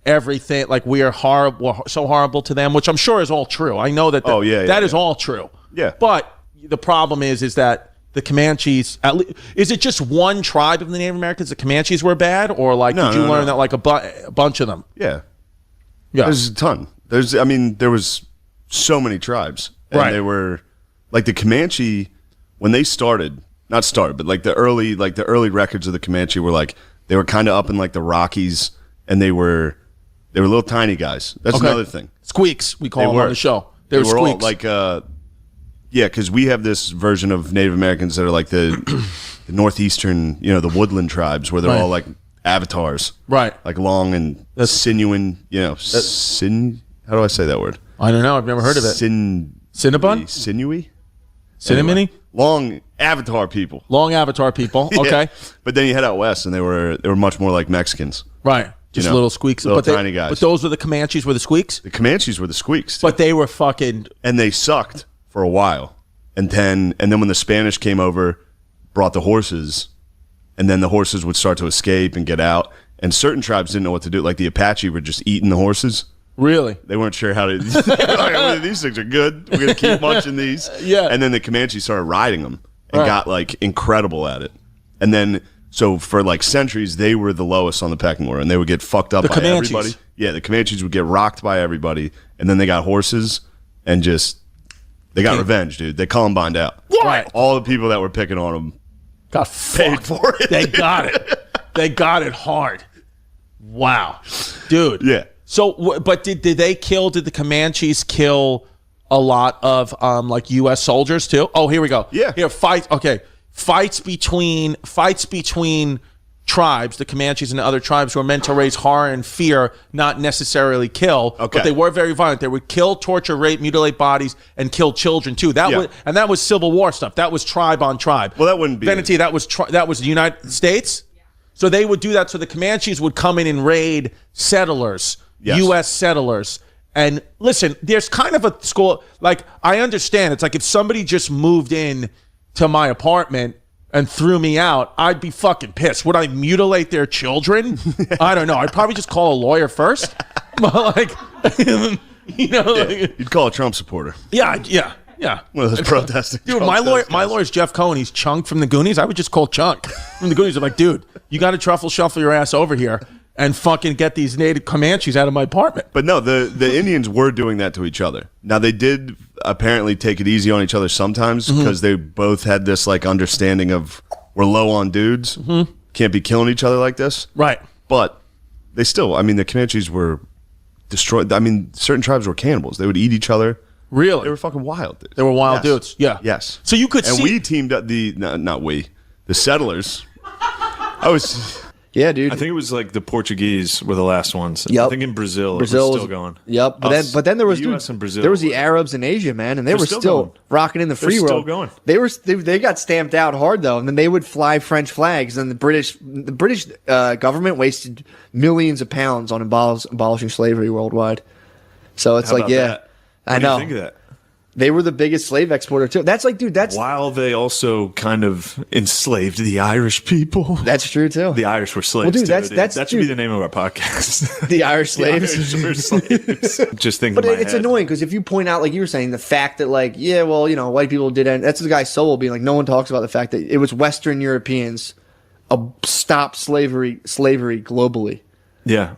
everything. Like we are horrible, so horrible to them, which I'm sure is all true. I know that. That is all true. Yeah. But the problem is that the Comanches, is it just one tribe of the Native Americans? The Comanches were bad, or like did you learn that like a bunch of them? Yeah. Yeah. There's a ton. There was so many tribes. And Right. they were like the Comanche when they not started, but like the early records of the Comanche were like they were kind of up in like the Rockies, and they were little tiny guys. That's Okay. another thing. Squeaks, we call They them were. on the show. They They were were all squeaks. like because we have this version of Native Americans that are like the northeastern, the woodland tribes where they're Right. all like avatars. Right. Like long and sinuous, how do I say that word? I don't know. I've never heard of it. Cinnabon? Sinewy? Cinnamony? Long avatar people. Long avatar people. Yeah. Okay. But then you head out west and they were much more like Mexicans. Right. Just little squeaks. Little but tiny guys. But those were the Comanches were the squeaks? The Comanches were the squeaks. But they were fucking... And they sucked for a while. And then when the Spanish came over, brought the horses, and then the horses would start to escape and get out. And certain tribes didn't know what to do. Like the Apache were just eating the horses. Really? They weren't sure how to. Like, these things are good. We're gonna keep munching these. Yeah. And then the Comanches started riding them and Right. got like incredible at it. And then so for like centuries they were the lowest on the pecking order, and they would get fucked up The by Comanches. everybody. Yeah, the Comanches would get rocked by everybody, and then they got horses and they got revenge, dude. They Columbined out. Right. All the people that were picking on them Got paid fucked. for it. They got it. They got it hard. Wow. Dude. Yeah. So, but did the Comanches kill a lot of like U.S. soldiers too? Oh, here we go. Yeah. Here, fights between tribes, the Comanches and the other tribes were meant to raise horror and fear, not necessarily kill. Okay. But they were very violent. They would kill, torture, rape, mutilate bodies, and kill children too. That was Civil War stuff. That was tribe on tribe. Well, that wouldn't be Venetia, that was the United States. So they would do that. So the Comanches would come in and raid settlers, Yes. U.S. settlers. And listen, there's kind of a school, like, I understand. It's like if somebody just moved in to my apartment and threw me out, I'd be fucking pissed. Would I mutilate their children? I don't know. I'd probably just call a lawyer first. But like, You'd call a Trump supporter. yeah. One of those protesting. Dude, Trump my lawyer's Jeff Cohen. He's Chunk from the Goonies. I would just call Chunk from the Goonies. I'm like, dude, you got to truffle shuffle your ass over here and fucking get these native Comanches out of my apartment. But no, the Indians were doing that to each other. Now they did apparently take it easy on each other sometimes because they both had this like understanding of we're low on dudes, can't be killing each other like this. Right. But they still, the Comanches were destroyed. Certain tribes were cannibals. They would eat each other. Really? They were fucking wild. Dude. They were wild Yes. dudes. Yeah. Yes. So you could and see. we teamed up the settlers. Yeah, dude. I think it was like the Portuguese were the last ones. Yep. I think in Brazil it was still going. Yep. But then there was the US and Brazil. there was the Arabs in Asia, man, and they were still going. rocking in the free They're world. still going. They got stamped out hard though, and then they would fly French flags, and the British government wasted millions of pounds on abolishing slavery worldwide. So it's How like, about yeah, that? I What do you know. think of that? They were the biggest slave exporter too. That's like, dude, While they also kind of enslaved the Irish people. that's true too. The Irish were slaves. Well, dude, too, that should be the name of our podcast. The Irish slaves. The Irish were slaves. Just thinking. But it's annoying because if you point out, like you were saying, the fact that, like, yeah, well, white people did it. That's the guy Sowell being like, no one talks about the fact that it was Western Europeans stopped slavery globally, Yeah.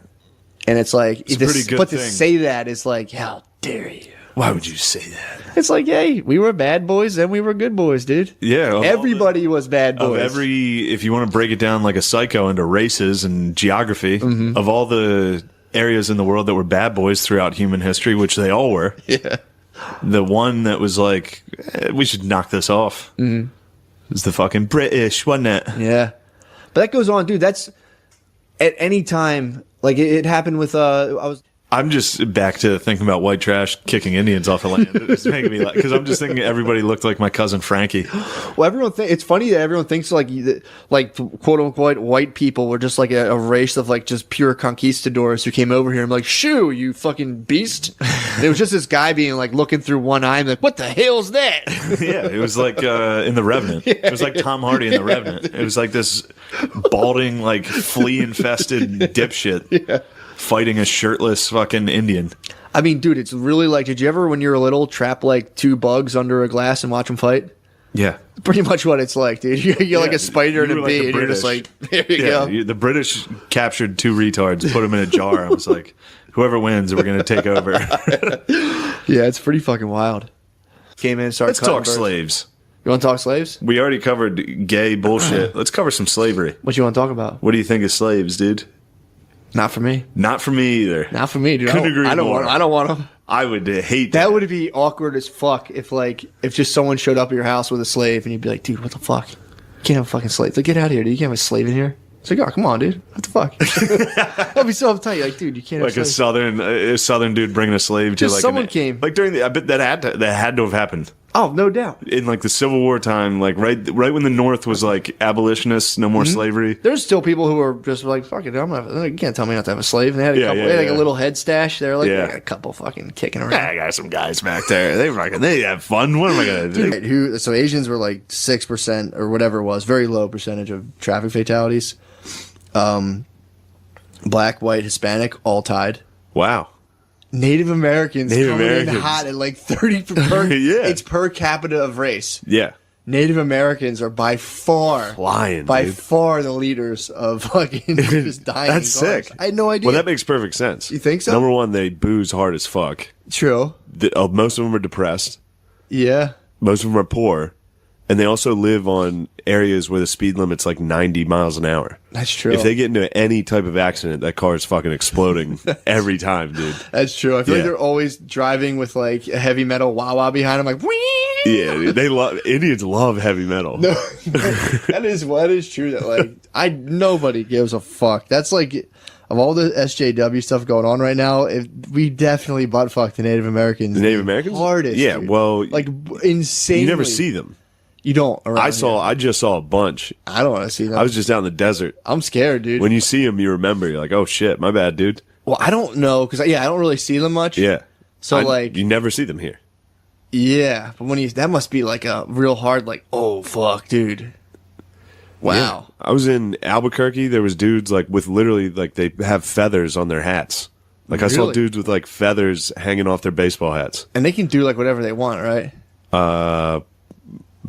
and it's like, a pretty good but to thing. say that is like, how dare you? Why would you say that? It's like, hey, we were bad boys, then we were good boys, dude. Yeah. Everybody was bad boys. If you want to break it down like a psycho into races and geography, Mm-hmm. of all the areas in the world that were bad boys throughout human history, which they all were, Yeah. the one that was like, we should knock this off is the fucking British, wasn't it? Yeah. But that goes on, dude. That's at any time. Like it happened with I'm just back to thinking about white trash kicking Indians off the land. It's making me laugh because I'm just thinking everybody looked like my cousin Frankie. Well, it's funny that everyone thinks like quote unquote white people were just like a race of like just pure conquistadors who came over here and like, shoo, you fucking beast. And it was just this guy being like looking through one eye and like, what the hell's that? Yeah, it was like in The Revenant. It was like Tom Hardy in The Revenant. It was like this balding, like flea-infested dipshit fighting a shirtless fucking Indian. I mean, dude, it's really like, did you ever, when you were little, trap like two bugs under a glass and watch them fight? Yeah. Pretty much what it's like, dude. You're like a spider and You a were bee, the and you're just British. like, there you go. The British captured two retards, put them in a jar. I was like, whoever wins, we're going to take over. Yeah, it's pretty fucking wild. Came in and started Let's cutting talk birds. slaves. You want to talk slaves? We already covered gay bullshit. Let's cover some slavery. What you want to talk about? What do you think of slaves, dude? Not for me. Not for me either. Not for me, dude. Couldn't agree I don't more. want. I don't want them. I would hate That would be awkward as fuck if just someone showed up at your house with a slave and you'd be like, dude, what the fuck? You can't have a fucking slave. Like, get out of here, dude. You can't have a slave in here. It's like, oh, come on, dude. What the fuck? I'll be so uptight. You're like, dude, you can't have like a slaves. southern dude bringing a slave to Just like someone came. like during the. I bet that had to have happened Oh, no doubt. in like the Civil War time, like right when the North was like abolitionists, no more slavery. There's still people who are just like, fuck it, you can't tell me not to have a slave. And they had a couple, they had like a little head stash. They're like, Yeah. I got a couple fucking kicking around. I got some guys back there. They have fun. What am I gonna do? So Asians were like 6% or whatever it was, very low percentage of traffic fatalities. Black, white, Hispanic, all tied. Wow. Native Americans Native coming Americans. in hot at like 30 per. Yeah. It's per capita of race. Yeah. Native Americans are by far Flying, by dude. far the leaders of fucking just dying. That's in cars. sick. I had no idea. Well, that makes perfect sense. You think so? Number one, they booze hard as fuck. True. Most of them are depressed. Yeah. Most of them are poor. And they also live on areas where the speed limit's like 90 miles an hour. That's true. If they get into any type of accident, that car is fucking exploding every time, dude. That's true. I feel like Yeah. they're always driving with like a heavy metal wah-wah behind them, like, whee! Yeah, dude, Indians love heavy metal. No, that is true. That like nobody gives a fuck. That's like of all the SJW stuff going on right now. We definitely butt fuck the Native Americans. The Native Americans? hardest. Yeah, dude. well, like insane. you never see them. You don't. around I here. just saw a bunch. I don't want to see them. I was just out in the desert. I'm scared, dude. When you see them, you remember. You're like, oh shit, my bad, dude. Well, I don't know because I don't really see them much. Yeah. So like, you never see them here. yeah, but that must be like a real hard, like, oh fuck, dude. Wow. Yeah. I was in Albuquerque. There was dudes like with literally like they have feathers on their hats. Like I saw Really? dudes with like feathers hanging off their baseball hats. And they can do like whatever they want, right?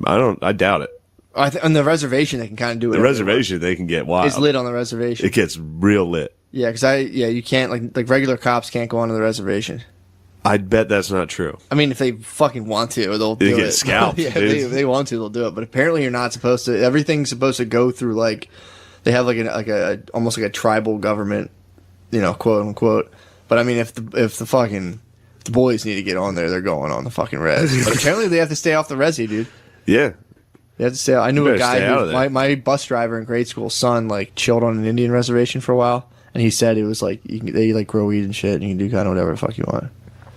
I doubt it. On the reservation, they can kind of do it. The reservation, they can get wild. It's lit on the reservation. It gets real lit. Yeah, because you can't like regular cops can't go onto the reservation. I bet that's not true. I mean, if they fucking want to, they'll do get it. scalped, Yeah, dude. if they want to, they'll do it. But apparently, you're not supposed to. Everything's supposed to go through like they have like a almost like a tribal government, quote unquote. But I mean, if the boys need to get on there, they're going on the fucking res. But apparently, they have to stay off the resi, dude. Yeah. You have to say, I knew You a better stay guy out who, of there. my bus driver in grade school, son, like chilled on an Indian reservation for a while, and he said it was like they like grow weed and shit, and you can do kind of whatever the fuck you want.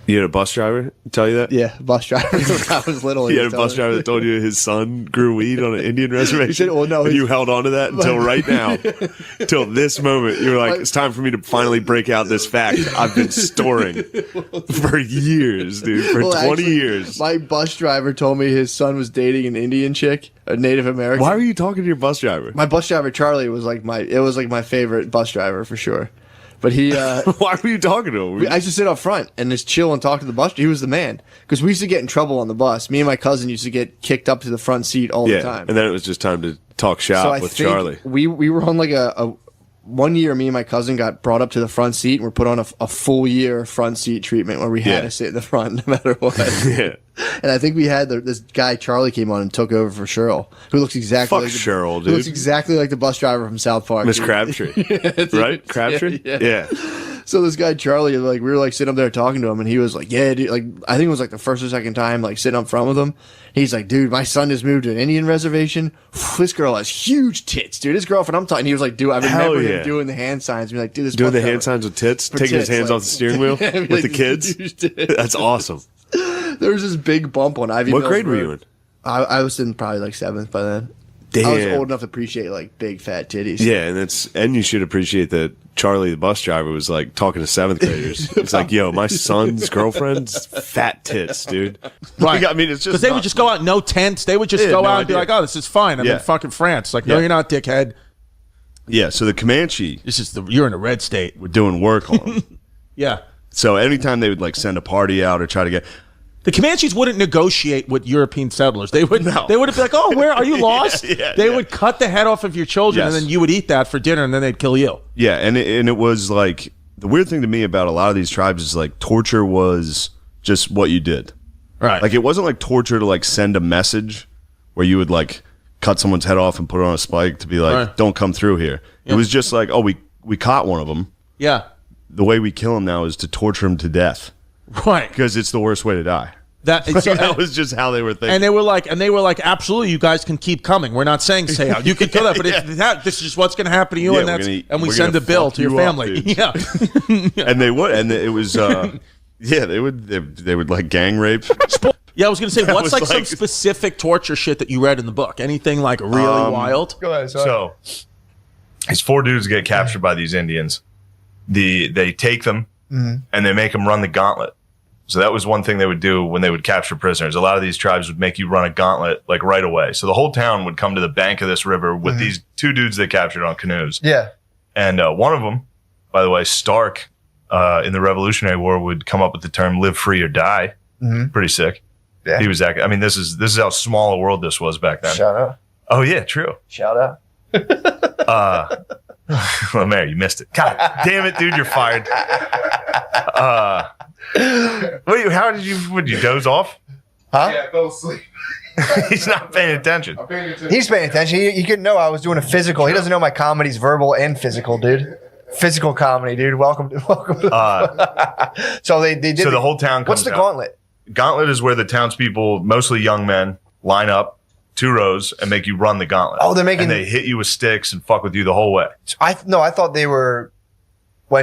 You had a bus driver tell you that? Yeah, bus driver. When I was little. You had a bus driver that told you his son grew weed on an Indian reservation? He said, well, no, and his- you held on to that until right now. Till this moment. You were like, it's time for me to finally break out this fact I've been storing for years, dude. For 20 actually, years. My bus driver told me his son was dating an Indian chick, a Native American. Why were you talking to your bus driver? My bus driver Charlie was like my favorite bus driver for sure. But he, Why were you talking to him? I used to sit up front and just chill and talk to the bus. He was the man because we used to get in trouble on the bus. Me and my cousin used to get kicked up to the front seat all the time. And then it was just time to talk shop with Charlie. We were on like a 1 year. Me and my cousin got brought up to the front seat and we're put on a full year front seat treatment where we had to sit in the front no matter what. Yeah. And I think we had this guy Charlie came on and took over for Cheryl, who looks exactly Fuck like Cheryl, who looks dude. exactly like the bus driver from South Park. Miss dude. Crabtree. Right? Crabtree? Yeah. So this guy Charlie, like we were like sitting up there talking to him, and he was like, "Yeah, dude." Like I think it was like the first or second time, like sitting up front with him. He's like, "Dude, my son just moved to an Indian reservation. This girl has huge tits, dude. This girlfriend I'm talking." He was like, "Dude, I remember him doing the hand signs. Be like, dude, this Doing the bus hand driver- signs with tits? for Taking his tits, hands like- off the steering wheel Yeah, with like, the kids? huge tits. That's awesome. There was this big bump on Ivy What Mills grade were Road. you in? I was in probably like 7th by then. Damn. I was old enough to appreciate like big fat titties. Yeah, and you should appreciate that Charlie, the bus driver, was like talking to 7th graders. It's like, yo, my son's girlfriend's fat tits, dude. Right. Like, I mean, it's just Because they would just go out, no tents. They would just Yeah, go no out and be idea. like, "Oh, this is fine. I'm Yeah. in fucking France." Like, no, Yeah. you're not, dickhead. Yeah, so the Comanche You're in a red state. were doing work on them. Yeah. So anytime they would like send a party out or try to get The Comanches wouldn't negotiate with European settlers. They would. They would be like, "Oh, where are you lost?" They would cut the head off of your children, Yes. and then you would eat that for dinner, and then they'd kill you. Yeah, and it was like the weird thing to me about a lot of these tribes is like torture was just what you did. Right. Like it wasn't like torture to like send a message where you would like cut someone's head off and put it on a spike to be like, Right. "Don't come through here." It was just like, "Oh, we caught one of them. Yeah. The way we kill him now is to torture him to death Right. because it's the worst way to die." That. Like, so- that was just how they were thinking. and they were like, absolutely, you guys can keep coming. We're not saying stay out. You can kill that, but this is just what's going to happen to you, Yeah, and we're that's gonna eat- and we we're send gonna a bill fuck to your you up, family. dude. Yeah. And they would, and it was, yeah, they would like gang rape. Yeah, I was going to say, what's was like some like- specific torture shit that you read in the book? Anything like really wild? Go ahead. So these 4 dudes get captured by these Indians. They take them and they make them run the gauntlet. So that was one thing they would do when they would capture prisoners. A lot of these tribes would make you run a gauntlet like right away. So the whole town would come to the bank of this river with these 2 dudes they captured on canoes. Yeah. And one of them, by the way, Stark, in the Revolutionary War would come up with the term "live free or die." Pretty sick. Yeah. He was that. I mean, this is how small a world this was back then. Shout out. Oh yeah, true. Shout out. Well, Mary, you missed it. God damn it, dude, you're fired. Wait, how did you? Would you doze off? Huh? Yeah, I fell asleep. He's not paying attention. I'm paying attention. He's paying attention. He couldn't know I was doing a physical. He doesn't know my comedy's verbal and physical, dude. Physical comedy, dude. Welcome to. So they did. So the whole town comes What's the out. gauntlet? Gauntlet is where the townspeople, mostly young men, line up 2 rows and make you run the gauntlet. Oh, they're making- and they hit you with sticks and fuck with you the whole way. I thought they were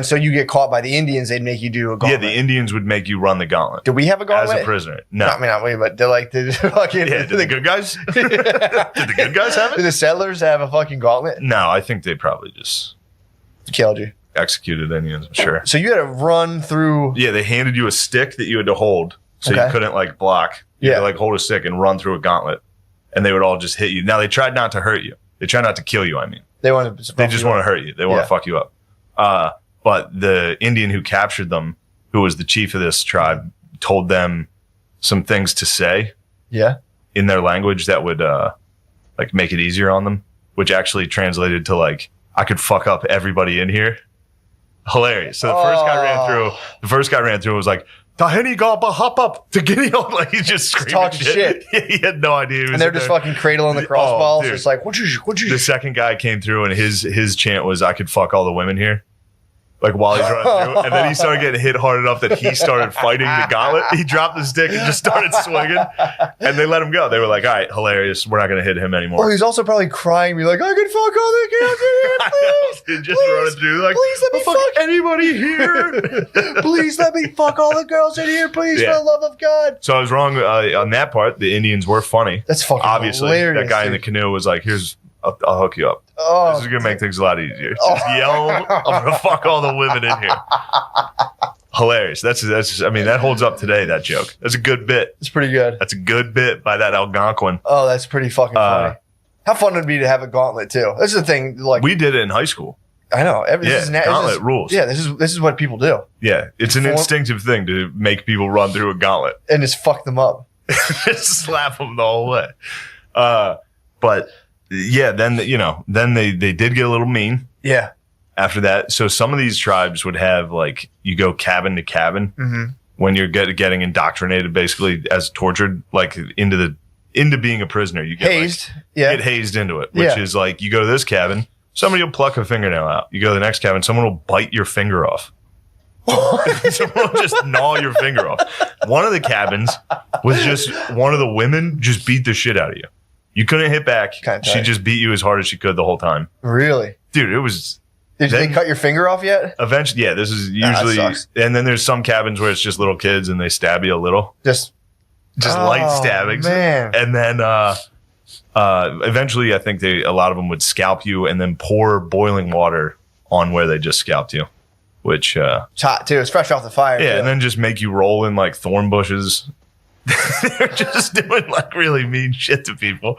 so you get caught by the Indians, they'd make you do a gauntlet. Yeah, the Indians would make you run the gauntlet Did we have a as gauntlet? a prisoner. No, I mean, not we, but they're like, did fucking yeah, did the good guys? Did the good guys have did it? the settlers have a fucking gauntlet? No, I think they probably just Killed you. executed Indians. I'm sure. So you had to run through. Yeah, they handed you a stick that you had to hold, so Okay. you couldn't like block. You had Yeah. to like hold a stick and run through a gauntlet, and they would all just hit you. Now they tried not to hurt you. They tried not to kill you. I mean, They wanted. they just want to hurt you. They want Yeah. to fuck you up. But the Indian who captured them, who was the chief of this tribe, told them some things to say Yeah. in their language that would like make it easier on them, which actually translated to like, "I could fuck up everybody in here." Hilarious. So the first guy ran through and was like, "Tahini gaba hop up to Guinea," like he's just screaming talking shit. He had no idea. He was And they're in just there. fucking cradling the Oh, crossballs. dude. It's like, what you? The second guy came through and his chant was, "I could fuck all the women here." like while he's running through, and then he started getting hit hard enough that he started fighting the gauntlet. He dropped the stick and just started swinging, and they let him go. They were like, all right, hilarious. We're not going to hit him anymore. Well, he's also probably crying, be like, I can fuck all the girls in here, please. Just running through like, please let me fuck anybody here. Please let me fuck all the girls in here, please, Yeah. for the love of God. So I was wrong on that part. The Indians were funny. That's fucking obviously. hilarious, That guy in the dude. canoe was like, "Here's, I'll hook you up. Oh, This is gonna make things a lot easier. Just yell, I'm gonna fuck all the women in here." Hilarious. That's. I mean, that holds up today. That joke. That's a good bit. it's pretty good. That's a good bit by that Algonquin. Oh, that's pretty fucking funny. How fun would it be to have a gauntlet too? This is the thing. Like We did it in high school. I know. Gauntlet rules. Yeah, this is what people do, Yeah, it's an instinctive thing to make people run through a gauntlet. and just fuck them up. Just slap them the whole way. But yeah, then they did get a little mean Yeah. after that. So some of these tribes would have like you go cabin to cabin when you're getting indoctrinated, basically as tortured, like into being a prisoner. You get Hazed. get hazed into it, which is like you go to this cabin, somebody will pluck a fingernail out. You go to the next cabin, someone will bite your finger off. Someone will just gnaw your finger off. One of the cabins was just one of the women just beat the shit out of you. You couldn't hit back. Kinda She tight. just beat you as hard as she could the whole time. Really? Dude, it was Did Then- they cut your finger off yet? eventually, yeah, this is that usually, sucks. and then there's some cabins where it's just little kids and they stab you a little, Just light stabbings. man. And then eventually I think a lot of them would scalp you and then pour boiling water on where they just scalped you, which, It's hot too. It's fresh off the fire. yeah, too. and then just make you roll in like thorn bushes. They're just doing like really mean shit to people.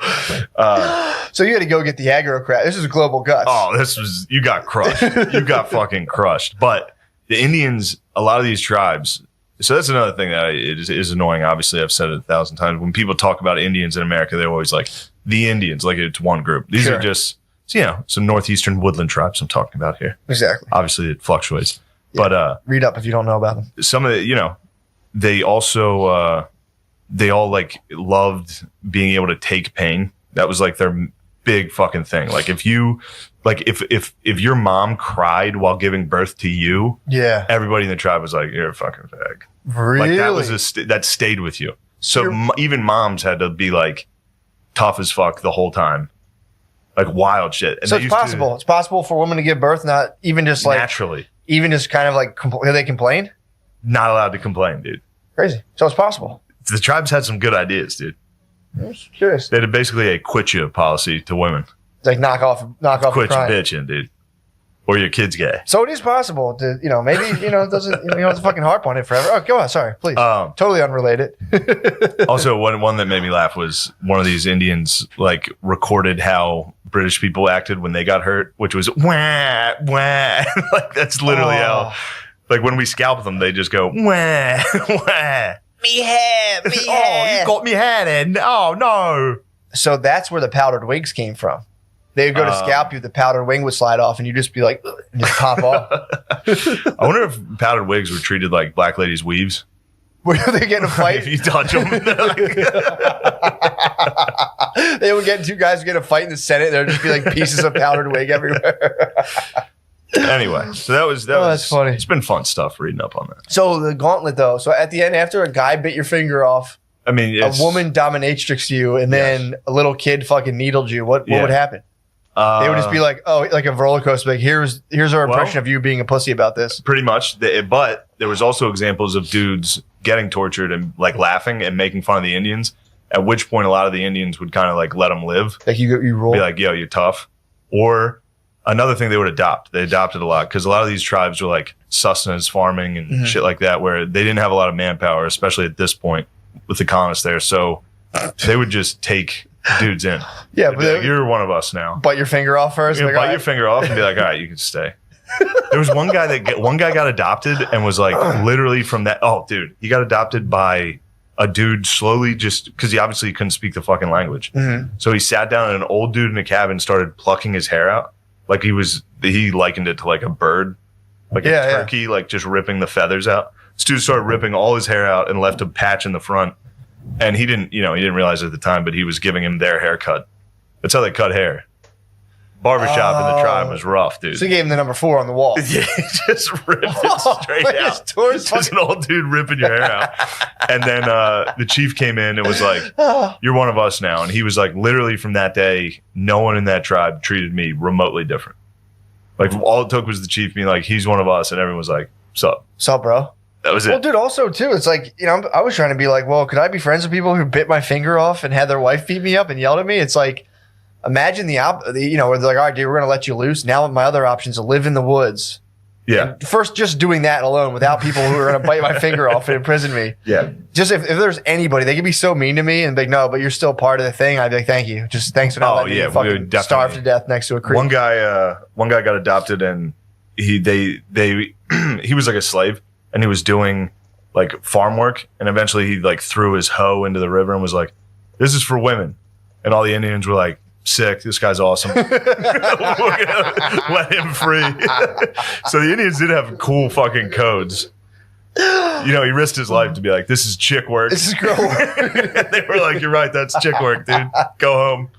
So you had to go get the aggro crap. This is global guts. Oh, you got crushed. You got fucking crushed. But the Indians, a lot of these tribes, so that's another thing that is annoying. Obviously, I've said it 1,000 times. When people talk about Indians in America, they're always like the Indians, like it's one group. These Sure. are just, some northeastern woodland tribes I'm talking about here. Exactly. Obviously, it fluctuates. But Read up if you don't know about them. some of the, they also, they all like loved being able to take pain. That was like their big fucking thing. Like if your mom cried while giving birth to you, Yeah. everybody in the tribe was like, "You're a fucking fag." Really? Like that was that stayed with you. So even moms had to be like tough as fuck the whole time, like wild shit. And So they it's used to- possible. It's possible for women to give birth, not even just like, naturally, even just kind of like, they complain? not allowed to complain, dude. Crazy. So it's possible. The tribes had some good ideas, dude. I'm just curious. They had basically a quit you policy to women. It's like knock off Quit the your crime. bitching, dude. Or your kid's gay. So it is possible to, maybe, it doesn't, you don't have to fucking harp on it forever. Oh, go on. Sorry, please. Totally unrelated. Also, one that made me laugh was one of these Indians like recorded how British people acted when they got hurt, which was wah wah. Like that's literally how. Like when we scalp them, they just go wah wah. Me hair. Oh, you got me hair then. Oh no. So that's where the powdered wigs came from. They would go to scalp you, the powdered wing would slide off, and you'd just be like, "Ugh," and just pop off. I wonder if powdered wigs were treated like black ladies' weaves. Were they getting a If fight? you touch them, They would get two guys would get a fight in the Senate. There'd just be like pieces of powdered wig everywhere. anyway, so that was that's funny. It's been fun stuff reading up on that. So the gauntlet, though. So at the end, after a guy bit your finger off, I mean, a woman dominatrixed you, and then a little kid fucking needled you. What would happen? They would just be like, oh, like a roller coaster. Like here's our impression of you being a pussy about this. pretty much. But there was also examples of dudes getting tortured and like laughing and making fun of the Indians. At which point, a lot of the Indians would kind of like let them live. Like you roll. Be like, yo, you're tough. Or another thing they would adopt. They adopted a lot because a lot of these tribes were like sustenance farming and shit like that, where they didn't have a lot of manpower, especially at this point with the colonists there. So they would just take dudes in. Yeah, They'd but be like, you're one of us now. bite your finger off first. You Like, bite all your right. finger off and be like, all right, you can stay. There was one guy got adopted and was like literally from that. Oh, dude, he got adopted by a dude slowly just because he obviously couldn't speak the fucking language. So he sat down and an old dude in a cabin started plucking his hair out. Like he likened it to like a bird, like a turkey, like just ripping the feathers out. This dude started ripping all his hair out and left a patch in the front. And he didn't realize it at the time, but he was giving him their haircut. That's how they cut hair. barbershop in the tribe was rough, dude. So he gave him the number 4 on the wall. Yeah, he just ripped it straight out. Just an old dude ripping your hair out. And then the chief came in and was like, "You're one of us now." And he was like, literally from that day, no one in that tribe treated me remotely different. Like all it took was the chief being like, "He's one of us," and everyone was like, "Sup?" Sup, bro? That was Well, it. dude, also, too, it's like, I was trying to be like, well, could I be friends with people who bit my finger off and had their wife beat me up and yelled at me? It's like, imagine where they're like, all right, dude, we're going to let you loose. Now my other option is to live in the woods. Yeah. And first, just doing that alone without people who are going to bite my finger off and imprison me. Yeah. Just if there's anybody, they could be so mean to me and be like, no, but you're still part of the thing. I'd be like, thank you. Just thanks for not letting me fucking starve to death next to a creek. One guy got adopted, and he was like a slave, and he was doing like farm work, and eventually he like threw his hoe into the river and was like, "This is for women," and all the Indians were like, "Sick, this guy's awesome. We're gonna let him free." So the Indians did have cool fucking codes. He risked his life to be like, "This is chick work. This is girl work." And they were like, "You're right, that's chick work, dude. Go home."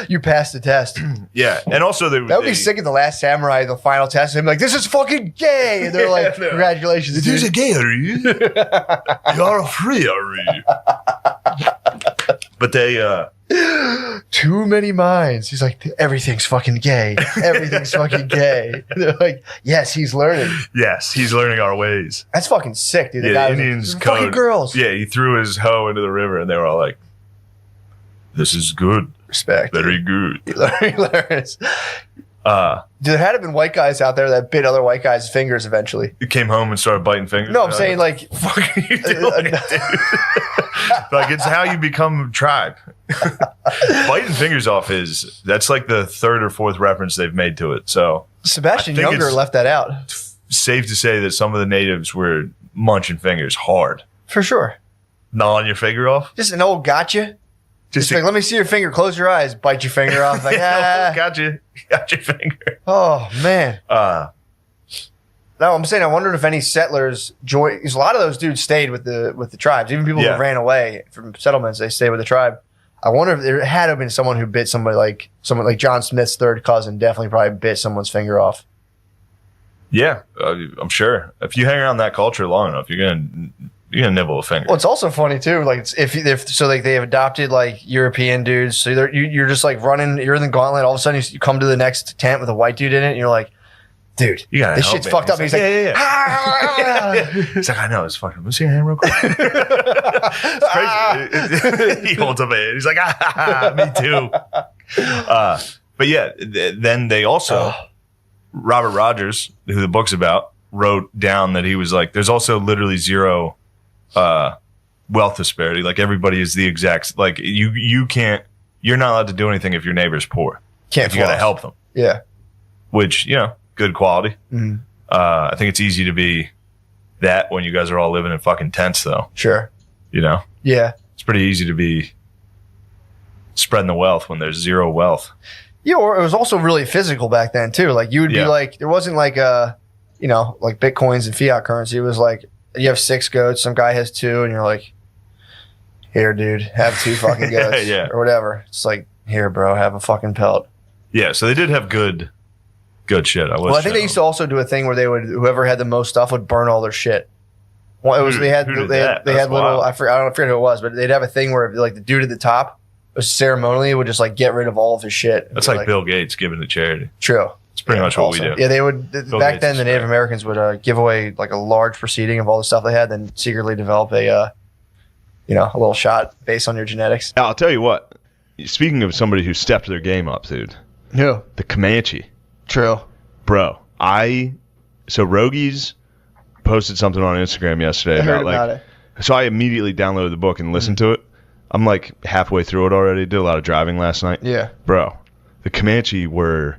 You passed the test. Yeah, and also that would be sick at the Last Samurai, the final test. Him like, this is fucking gay, and they're like, congratulations, This is dude. gay, are you? You're free, are you? But they, Too many minds. He's like, everything's fucking gay. Everything's fucking gay. And they're like, yes, he's learning. yes, he's learning our ways. That's fucking sick, dude. The Yeah, guy the was like, Indians "These are fucking code. girls. Yeah, he threw his hoe into the river, and they were all like, "This is good, Respect. very good." He learns. There had to have been white guys out there that bit other white guys' fingers eventually. He came home and started biting fingers. No, I'm saying like, What are you doing, dude? Like, it's how you become a tribe. Biting fingers off that's like the 3rd or 4th reference they've made to it. So Sebastian I think Younger it's left that out. safe to say that some of the natives were munching fingers hard. For sure. Gnawing your finger off. Just an old gotcha. Just Like, let me see your finger. Close your eyes. Bite your finger off. Like, got your finger. Oh, man. No, I'm saying I wondered if any settlers joined. Because a lot of those dudes stayed with the tribes. Even people Yeah. who ran away from settlements, they stayed with the tribe. I wonder if there had to have been someone who bit someone like John Smith's third cousin. Definitely probably bit someone's finger off. Yeah, I'm sure. If you hang around that culture long enough, you're gonna nibble a finger. Well, it's also funny too. Like it's, if so, like they have adopted like European dudes. So you're just like running. You're in the gauntlet. All of a sudden, you come to the next tent with a white dude in it, and you're like, dude, You gotta this help shit's me. fucked up. He's He's like, like, yeah. He's like, I know, it's fucking. Let me see your hand real quick. It's crazy. He holds up a hand. He's like, me too. But yeah, then they also, Robert Rogers, who the book's about, wrote down that he was like, there's also literally zero wealth disparity. Like everybody is the exact, like you're not allowed to do anything if your neighbor's poor. Can't You got to floss. help them, Yeah. which, good quality. Mm-hmm. I think it's easy to be that when you guys are all living in fucking tents, though. Sure. Yeah. It's pretty easy to be spreading the wealth when there's zero wealth. Yeah, or it was also really physical back then too. Like you would be like, there wasn't like like Bitcoins and fiat currency. It was like you have 6 goats, some guy has 2, and you're like, here, dude, have 2 fucking goats, Yeah. or whatever. It's like, here, bro, have a fucking pelt. Yeah, so they did have good shit. Well, I think they used to also do a thing where they would, whoever had the most stuff would burn all their shit. Well, it was Who they had did they that? had That's little wild. I forget who it was, but they'd have a thing where like the dude at the top was ceremonially would just like get rid of all of his shit. That's like Bill Gates giving to charity. True. It's pretty much what we do. Yeah, they would back Gates then. is The Native great. Americans would give away like a large proceeding of all the stuff they had, then secretly develop a little shot based on your genetics. I'll tell you what. Speaking of somebody who stepped their game up, dude, Yeah, the Comanche. true. Bro, so Rogies posted something on Instagram yesterday I heard about about like, it. so I immediately downloaded the book and listened to it. I'm like halfway through it already. Did a lot of driving last night. Yeah, Bro, the Comanche were,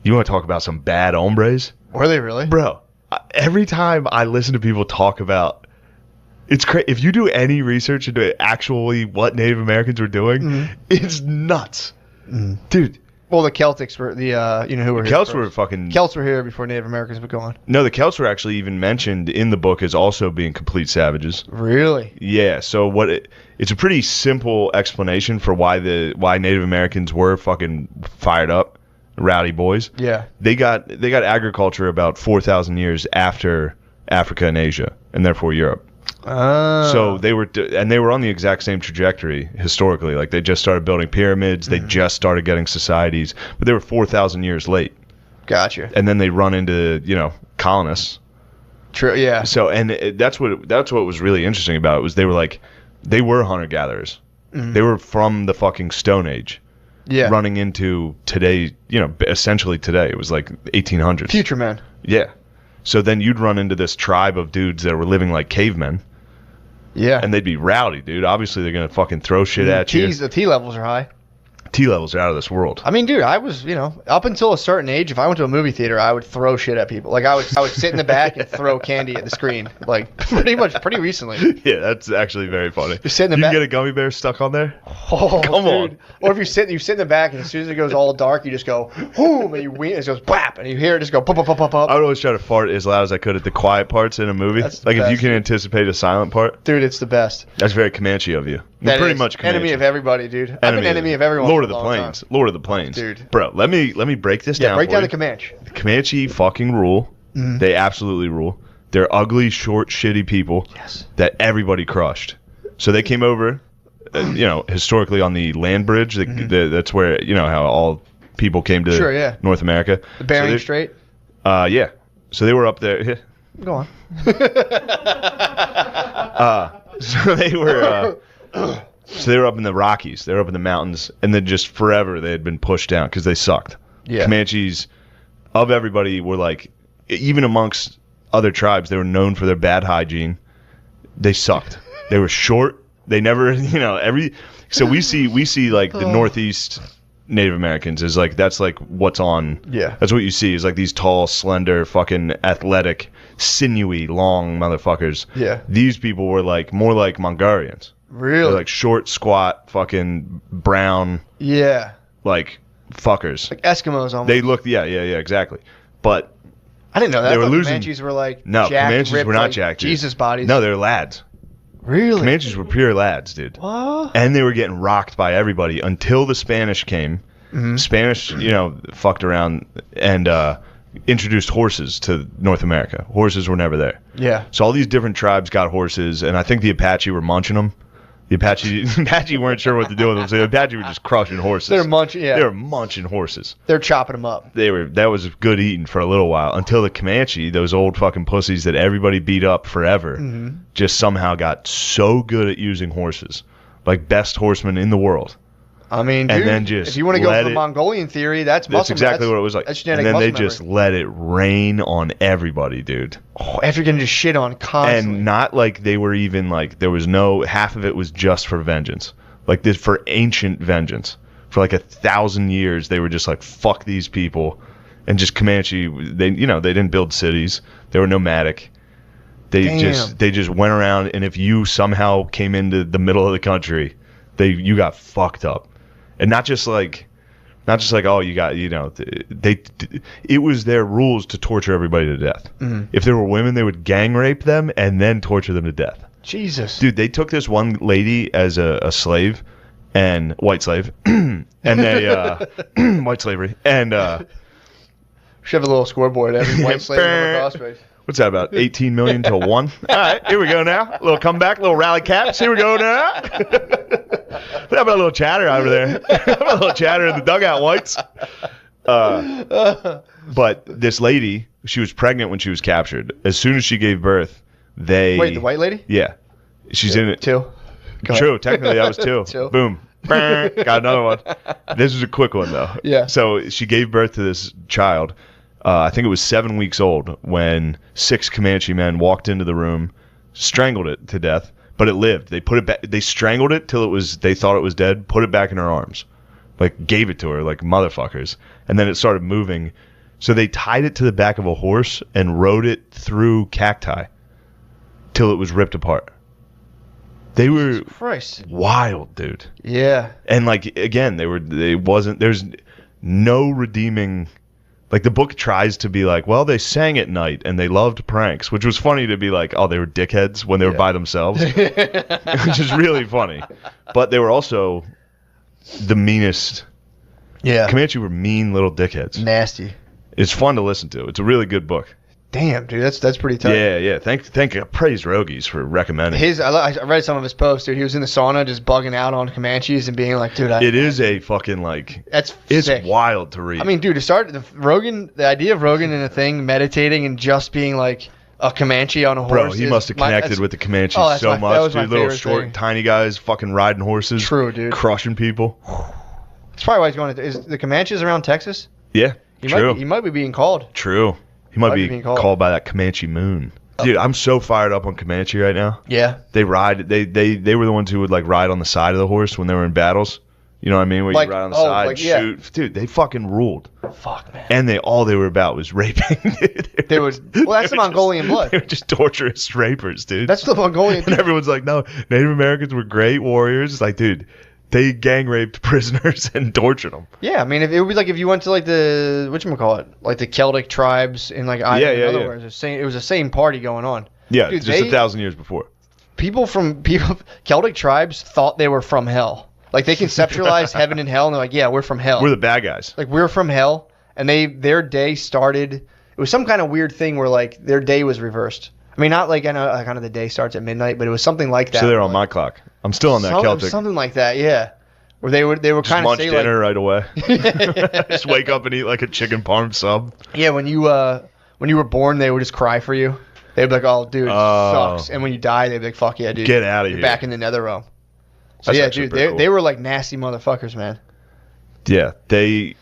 you want to talk about some bad hombres? were they really? Bro, every time I listen to people talk about, it's crazy. If you do any research into actually what Native Americans were doing, it's nuts. Dude, Well, the Celtics were the you know who were here Celts first. were fucking. Celts were here before Native Americans were gone. No, the Celts were actually even mentioned in the book as also being complete savages. Really? Yeah. So it's a pretty simple explanation for why Native Americans were fucking fired up, rowdy boys. Yeah. They got agriculture about 4,000 years after Africa and Asia, and therefore Europe. So they were on the exact same trajectory historically. Like they just started building pyramids, they just started getting societies, but they were 4,000 years late. Gotcha. And then they run into colonists. True. Yeah. So that's what was really interesting about it was they were hunter gatherers. They were from the fucking Stone Age. Yeah. Running into today, essentially today. It was like 1800s. Future men. Yeah. So then you'd run into this tribe of dudes that were living like cavemen. Yeah. And they'd be rowdy, dude. Obviously, they're going to fucking throw shit at you. The T levels are high. T levels are out of this world. I mean, dude, I was, up until a certain age, if I went to a movie theater, I would throw shit at people. Like, I would sit in the back and throw candy at the screen. Like, pretty recently. Yeah, that's actually very funny. You sit in the you back. Get a gummy bear stuck on there? Oh, come dude. on. Or if you sit in the back, and as soon as it goes all dark, you just go, boom, and you wing, and it goes, bap, and you hear it just go, pop, pop, pop, pop, pop. I would always try to fart as loud as I could at the quiet parts in a movie. That's the like, if you best, can dude. anticipate a silent part. Dude, it's the best. That's very Comanche of you. That pretty is much Comanche. enemy of everybody, dude. I've been enemy of everyone. Lord for of a the long Plains. time. Lord of the Plains. Dude. Bro, let me break this down. Break for down you. the Comanche. The Comanche fucking rule. They absolutely rule. They're ugly, short, shitty people that everybody crushed. So they came over, historically on the land bridge. That's where, how all people came to North America. The Bering Strait? Yeah. So they were up there. Go on. So they were up in the Rockies. They were up in the mountains. And then just forever they had been pushed down because they sucked. Yeah. Comanches, of everybody, were like, even amongst other tribes, they were known for their bad hygiene. They sucked. They were short. They never, so we see like the Northeast Native Americans is like, that's like what's on. Yeah. That's what you see is like these tall, slender, fucking athletic, sinewy, long motherfuckers. Yeah. These people were like more like Mongolians. Really? They're like short, squat, fucking brown, Yeah. like fuckers. Like Eskimos almost. They looked, yeah, exactly. But I didn't know that. they I were thought losing. Comanches were like No, jacked, Comanches ripped, were not like jacked. Dude. Jesus bodies. No, they're lads. Really? Comanches were pure lads, dude. What? And they were getting rocked by everybody until the Spanish came. Spanish, fucked around and introduced horses to North America. Horses were never there. Yeah. So all these different tribes got horses, and I think the Apache were munching them. The Apache weren't sure what to do with them, so the Apache were just crushing horses. They're munching. Yeah. They were munching horses. They're chopping them up. That was good eating for a little while until the Comanche, those old fucking pussies that everybody beat up forever, just somehow got so good at using horses, like best horsemen in the world. I mean, And dude, then just if you want to go let for the it- Mongolian theory, that's muscle. That's exactly what it was like. That's And genetic then they muscle just memory. let it rain on everybody, dude. Oh, after getting just shit on constantly. And not like they were even like there was no half of it was just for vengeance, like this for ancient vengeance. For like 1,000 years, they were just like fuck these people, and just Comanche. They didn't build cities. They were nomadic. They just went around, and if you somehow came into the middle of the country, you got fucked up, and not just like oh you got it was their rules to torture everybody to death. If there were women, they would gang rape them and then torture them to death. Jesus. Dude, they took this one lady as a slave, and white slave, and they white slavery, and Should have a little scoreboard every white slave on the crossface. what's that about 18 million to 1? All right, here we go now. A little comeback, a little rally caps. Here we go now. How about a little chatter over there? How about a little chatter in the dugout, whites? But this lady, she was pregnant when she was captured. As soon as she gave birth, Wait, the white lady? Yeah. She's in it. 2. True. Technically, that was 2. 2. Boom. Got another one. This was a quick one, though. Yeah. So she gave birth to this child. I think it was 7 weeks old when 6 Comanche men walked into the room, strangled it to death, but it lived. They put it back. They strangled it till they thought it was dead, put it back in her arms, like gave it to her like motherfuckers. And then it started moving. So they tied it to the back of a horse and rode it through cacti till it was ripped apart. They were Christ. wild, dude. Yeah. And like again, no redeeming. Like, the book tries to be like, well, they sang at night and they loved pranks, which was funny to be like, oh, they were dickheads when they were by themselves, which is really funny. But they were also the meanest. Yeah. Comanche were mean little dickheads. Nasty. It's fun to listen to. It's a really good book. Damn, dude, that's pretty tough. Yeah. Praise Rogies for recommending. I read some of his posts, dude. He was in the sauna just bugging out on Comanches and being like, dude, It is a fucking like. It's sick. Wild to read. I mean, dude, to start the idea of Rogan in a thing, meditating and just being like a Comanche on a horse. Bro, he must have connected with the Comanches so much, dude. Little short, tiny guys, fucking riding horses. True, dude. Crushing people. That's probably why he's going to. Is the Comanches around Texas? Yeah, true. He might be being called. True. He might be called by that Comanche moon. Dude, I'm so fired up on Comanche right now. Yeah. They ride. They were the ones who would like ride on the side of the horse when they were in battles. You know what I mean? Where like, you ride on the side, shoot. Dude, they fucking ruled. Fuck, man. And all they were about was raping. Well, that's the Mongolian blood. They were just torturous rapers, dude. That's the Mongolian. And everyone's like, no, Native Americans were great warriors. It's like, dude, they gang raped prisoners and tortured them. Yeah, I mean, it would be like if you went to like the whatchamacallit, like the Celtic tribes in like Ireland. In other words, it was the same party going on. Yeah, dude, just 1,000 years before. Celtic tribes thought they were from hell. Like they conceptualized heaven and hell, and they're like, yeah, we're from hell. We're the bad guys. Like we're from hell, and their day started. It was some kind of weird thing where like their day was reversed. I mean, not like I know kind of the day starts at midnight, but it was something like that. So they're on my clock. I'm still on that Celtic. Something like that, yeah. Where they were kind of lunch dinner right away. Just wake up and eat like a chicken parm sub. Yeah, when you were born, they would just cry for you. They'd be like, "Oh, dude, it sucks." And when you die, they'd be like, "Fuck yeah, dude, get out of here, back in the nether realm." So yeah, dude, they were like nasty motherfuckers, man. Yeah, the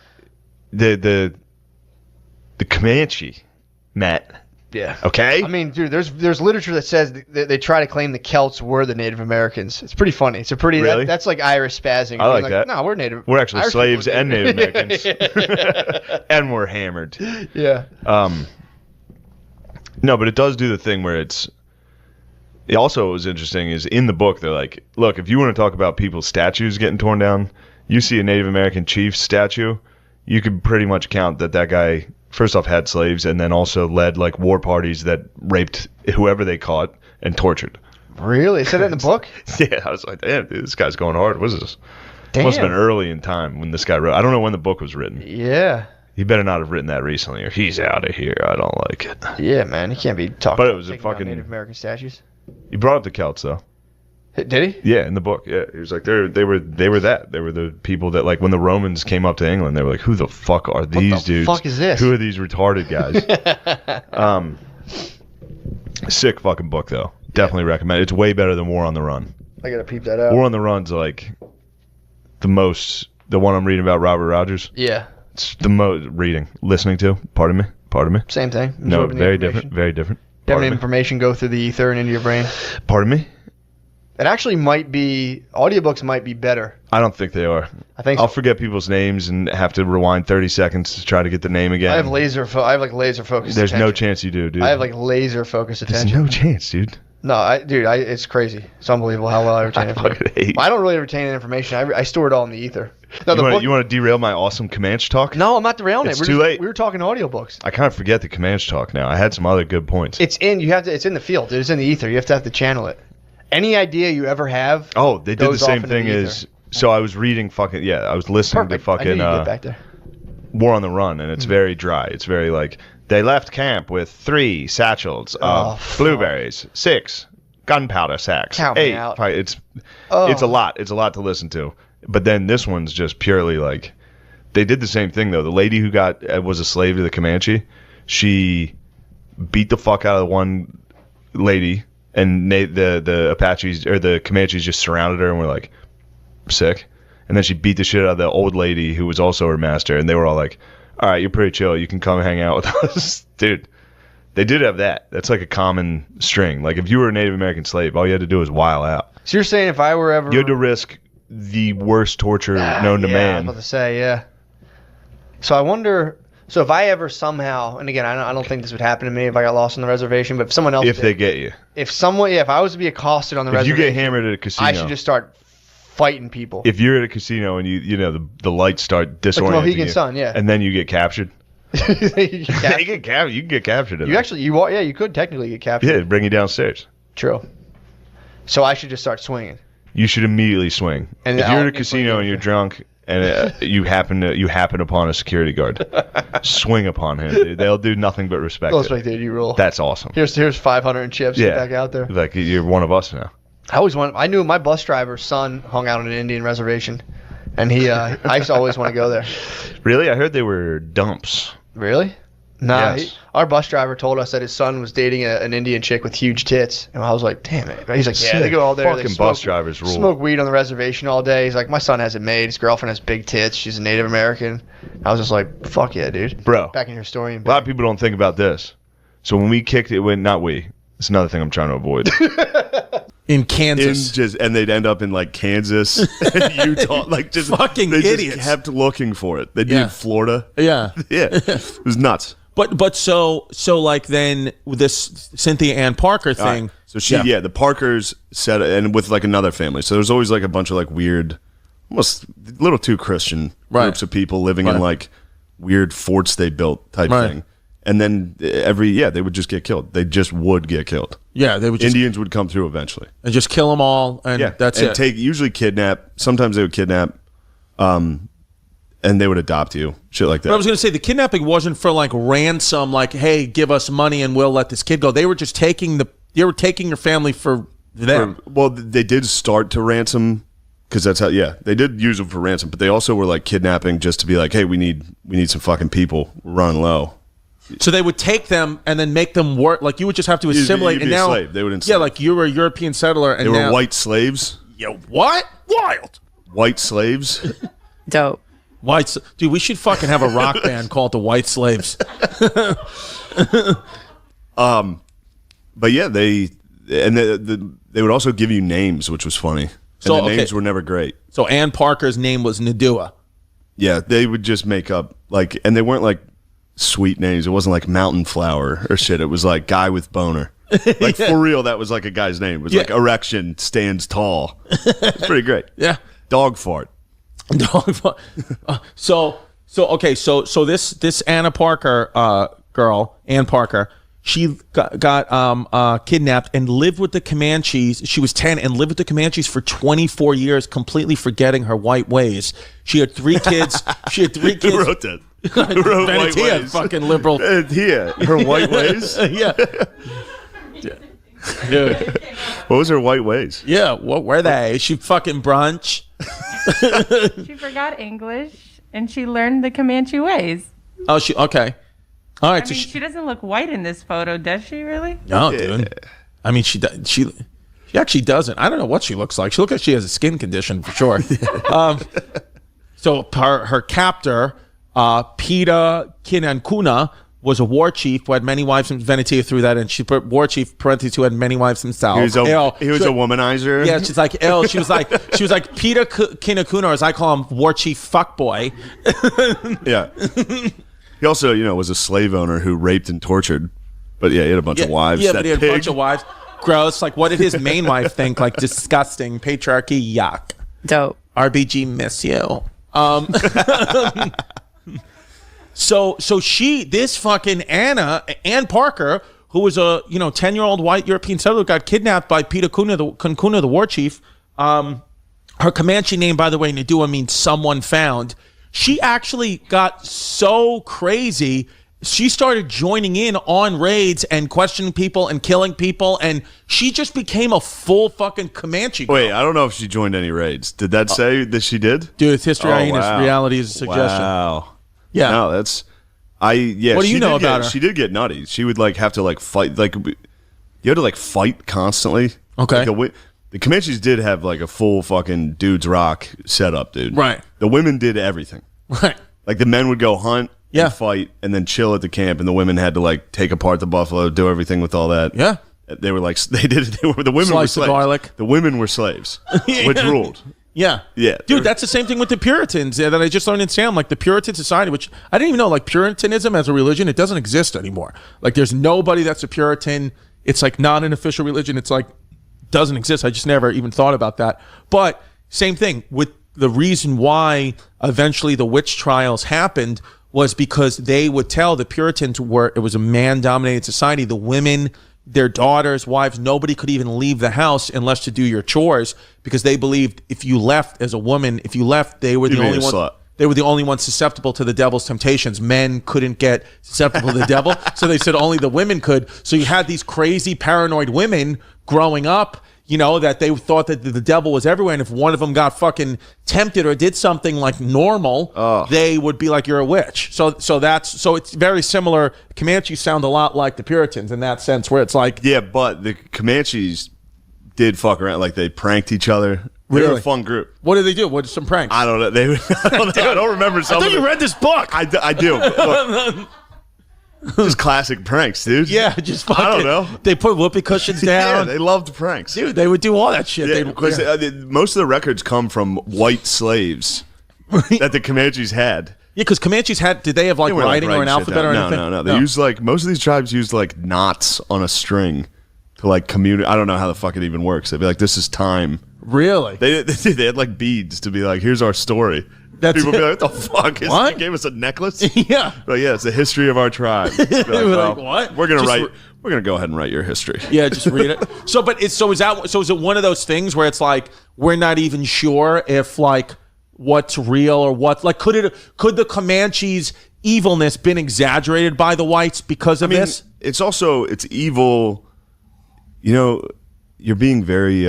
Comanche, Matt. Yeah. Okay. I mean, dude, there's literature that says they try to claim the Celts were the Native Americans. It's pretty funny. It's a pretty really? That's like Irish spazzing. I like that. No, we're Native. We're actually Irish slaves and Native Americans, and we're hammered. Yeah. No, but it does do the thing where it also was interesting is in the book they're like, look, if you want to talk about people's statues getting torn down, you see a Native American chief statue, you could pretty much count that guy first off had slaves and then also led like war parties that raped whoever they caught and tortured. Really? It said that in the book? Yeah, I was like, damn, dude, this guy's going hard. What is this? Damn. Must have been early in time when this guy wrote. I don't know when the book was written. Yeah. He better not have written that recently, or he's out of here. I don't like it. Yeah, man, he can't be talking. But it was a about fucking Native American statues. He brought up the Celts though. Did he? Yeah, in the book. Yeah, he was like, they were that. They were the people that like when the Romans came up to England, they were like, who the fuck are these dudes? What the fuck is this? Who are these retarded guys? Sick fucking book though. Definitely recommend it. It's way better than War on the Run. I gotta peep that out. War on the Run's like the one I'm reading about Robert Rogers. Yeah. It's the most listening to. Pardon me. Same thing. No, Absorbing very different. Very different. Having information go through the ether and into your brain. Pardon me? It actually might be, audiobooks might be better. I don't think they are. I think I'll forget people's names and have to rewind 30 seconds to try to get the name again. I have laser focused There's attention. no chance you do, dude. I have like laser focused attention. There's no chance, dude. No, it's crazy. It's unbelievable how well I retain information. I don't really retain information. I store it all in the ether. No, you want to derail my awesome Comanche talk? No, I'm not derailing it's it. It's too late. We were talking audiobooks. I kind of forget the Comanche talk now. I had some other good points. It's in the field. It's in the ether. You have to channel it. Any idea you ever have? Oh, they did the same thing as. So I was reading I was listening to fucking War on the Run, and it's very dry. It's very like they left camp with 3 satchels of blueberries, 6 gunpowder sacks, Count 8. Me out. It's a lot. It's a lot to listen to. But then this one's just purely like they did the same thing though. The lady who was a slave to the Comanche, she beat the fuck out of the one lady, and the Apaches or the Comanches just surrounded her and were like sick. And then she beat the shit out of the old lady who was also her master, and they were all like, "All right, you're pretty chill. You can come hang out with us, dude." They did have that. That's like a common string. Like if you were a Native American slave, all you had to do was while out. So you're saying if I were ever, you had to risk the worst torture known to man. I was about to say, yeah. So I wonder. So if I ever somehow, and again, I don't think this would happen to me if I got lost on the reservation, but if someone else, they get you, if I was to be accosted on the reservation, if you get hammered at a casino, I should just start fighting people. If you're at a casino and you know the lights start disorienting Mohegan you, Sun, yeah. and then you get captured. You You can get captured. In You that. actually, you could technically get captured. Yeah, bring you downstairs. True. So I should just start swinging. You should immediately swing. And if you're at a I'll- casino and you're drunk and you happen upon a security guard, swing upon him. Dude. They'll do nothing but respect Go it. straight, dude. You rule. That's awesome. Here's 500 in chips. Yeah, Get back out there. Like you're one of us now. I knew my bus driver's son hung out on an Indian reservation, and I used to always want to go there. Really? I heard they were dumps. Really? Nah, Yes. our bus driver told us that his son was dating an Indian chick with huge tits, and I was like, "Damn it!" He's like, "Yeah, they go all there. Fucking they smoke, bus drivers rule. Smoke weed on the reservation all day." He's like, "My son has it made. His girlfriend has big tits. She's a Native American." I was just like, "Fuck yeah, dude." Bro. Back in your story. A lot of people don't think about this. So when we kicked it, not we. It's another thing I'm trying to avoid. In Kansas. And they'd end up in like Kansas and Utah, like just Fucking they idiots. just kept looking for it. They did Yeah. Florida. Yeah. Yeah, it was nuts. But so like then with this Cynthia Ann Parker thing. So the Parkers said, and with like another family. So there's always like a bunch of like weird, almost a little too Christian groups of people living in like weird forts they built type thing. And then they would just get killed. They just would get killed. Yeah, they would just Indians would come through eventually. and just kill them all, and that's and it. Usually kidnap. Sometimes they would kidnap, and they would adopt you, shit like that. But I was going to say the kidnapping wasn't for like ransom, like hey, give us money and we'll let this kid go. They were just taking your family for them. Well, they did start to ransom because that's how. Yeah, they did use them for ransom, but they also were like kidnapping just to be like, hey, we need some fucking people. We're running low. So they would take them and then make them work. Like you would just have to assimilate. You'd and be a now, slave. They would enslave. yeah, like you were a European settler, and They were now, white slaves. Yeah, what? Wild. White slaves. Dope. Dude, we should fucking have a rock band called the White Slaves. But yeah, they would also give you names, which was funny. And So, the names okay. were never great. So Ann Parker's name was Nadua. Yeah, they would just make up like, and they weren't like sweet names. It wasn't like Mountain Flower or shit. It was like Guy with Boner. Like for real, that was like a guy's name. It was like Erection Stands Tall. It's pretty great. Yeah. Dog Fart. So this Anna Parker girl, Ann Parker, she got kidnapped and lived with the Comanches. She was 10 and lived with the Comanches for 24 years, completely forgetting her white ways. She had 3 kids. Who wrote that? Who wrote White Venetia, Ways? fucking liberal. Yeah, her white ways. Yeah. Dude. What was her white ways? Yeah, what were they? She fucking brunch. She forgot English and she learned the Comanche ways. Oh, okay. All right, I so mean, she doesn't look white in this photo, does she really? no, dude. I mean, she actually doesn't. I don't know what she looks like. She looks like she has a skin condition for sure. So her captor, Peter Kinankuna, was a war chief who had many wives. And Venetia threw that in. She put war chief parentheses who had many wives himself. He was a womanizer. Yeah, she's like ill. She was like Peter Kinakuna, or as I call him, war chief fuckboy. Yeah. He also, was a slave owner who raped and tortured. But yeah, he had a bunch of wives. Yeah, That but he had pig. a bunch of wives. Gross. Like, what did his main wife think? Like, disgusting. Patriarchy. Yuck. Dope. RBG, miss you. So this fucking Ann Parker, who was a 10-year-old white European settler, got kidnapped by Peter Kunkuna, the war chief. Her Comanche name, by the way, Nadua, means someone found. She actually got so crazy, she started joining in on raids and questioning people and killing people, and she just became a full fucking Comanche girl. Wait, I don't know if she joined any raids. Did that say that she did? Dude, it's history, wow. reality is a suggestion. Wow. Yeah. No, that's What do you she know did about get- her? She did get nutty. She would like have to like fight, like you had to like fight constantly. Okay. Like, the Comanches did have like a full fucking dude's rock setup, dude. Right. The women did everything. Right. Like the men would go hunt, Yeah. and fight, and then chill at the camp, and the women had to like take apart the buffalo, do everything with all that. Yeah. They were like the women were Slice the slaves. garlic. The women were slaves, which ruled. Yeah. Yeah. Dude, that's the same thing with the Puritans that I just learned in Sam. Like the Puritan society, which I didn't even know, like Puritanism as a religion, it doesn't exist anymore. Like there's nobody that's a Puritan. It's like not an official religion. It's like doesn't exist. I just never even thought about that. But same thing with the reason why eventually the witch trials happened was because they would tell the Puritans it was a man-dominated society. The women, their daughters, wives, nobody could even leave the house unless to do your chores because they believed if you left as a woman, they were the only one. They were the only ones susceptible to the devil's temptations. Men couldn't get susceptible to the devil, so they said only the women could. So you had these crazy paranoid women growing up, that they thought that the devil was everywhere, and if one of them got fucking tempted or did something like normal, they would be like, you're a witch. So it's very similar. Comanches sound a lot like the Puritans in that sense, where it's like, yeah, but the Comanches did fuck around, like they pranked each other. They were a fun group. What did they do? What are some pranks? I don't know. I don't remember some. I thought you read this book. I do. Look, just classic pranks, dude. Yeah, just fucking, I don't know. They put whoopee cushions down. Yeah, they loved pranks. Dude, they would do all that shit. Yeah, because most of the records come from white slaves that the Comanches had. Yeah, because Comanches did they have like writing or an alphabet or anything? No. They used most of these tribes used like knots on a string to like communicate. I don't know how the fuck it even works. They'd be like, this is time. Really? They had like beads to be like, here's our story. People be like, what the fuck? What? You gave us a necklace? Yeah. But yeah, it's the history of our tribe. Like, what? We're gonna go ahead and write your history. Yeah, just read it. So is it one of those things where it's like we're not even sure if like what's real or what, like could the Comanches' evilness been exaggerated by the whites because of this? It's evil. You're being very,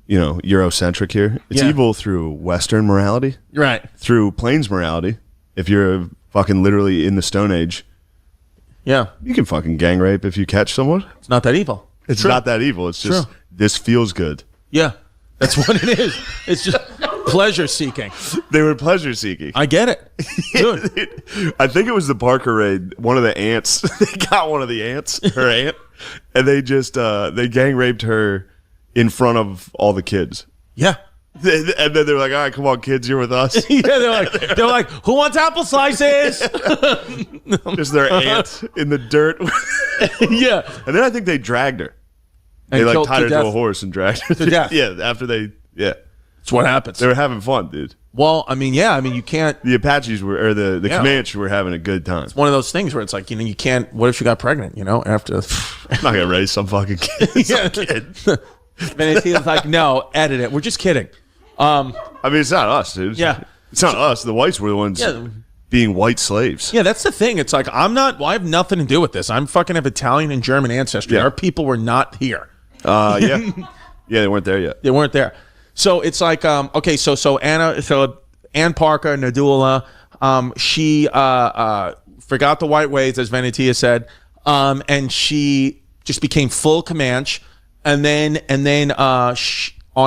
Eurocentric here. It's evil through Western morality. Right. Through Plains morality. If you're fucking literally in the Stone Age. Yeah. You can fucking gang rape if you catch someone. It's not that evil. It's not that evil. It's just, this feels good. Yeah. That's what it is. It's just pleasure seeking. They were pleasure seeking. I get it. Dude. I think it was the Parker raid. One of the ants. They got one of the ants, her aunt. And they just, they gang raped her in front of all the kids. Yeah. And then they're like, all right, come on, kids, you're with us. Yeah, they're like, who wants apple slices? Just their aunt in the dirt. Yeah. And then I think they dragged her. They like tied her to a horse and dragged her to death. Yeah, after That's what happens. They were having fun, dude. Well, you can't. The Apaches were, or the Comanches were having a good time. It's one of those things where it's like, you can't. What if she got pregnant? After. I'm not gonna raise some fucking kid. Some kid. And it's like, no, edit it. We're just kidding. It's not us, dude. Yeah, it's not us. The whites were the ones being white slaves. Yeah, that's the thing. It's like I have nothing to do with this. I'm fucking have Italian and German ancestry. Our people were not here. Yeah, they weren't there yet. They weren't there. So it's like, okay, so Ann Parker, Nadula, she forgot the white ways, as Venetia said, and she just became full Comanche, and then on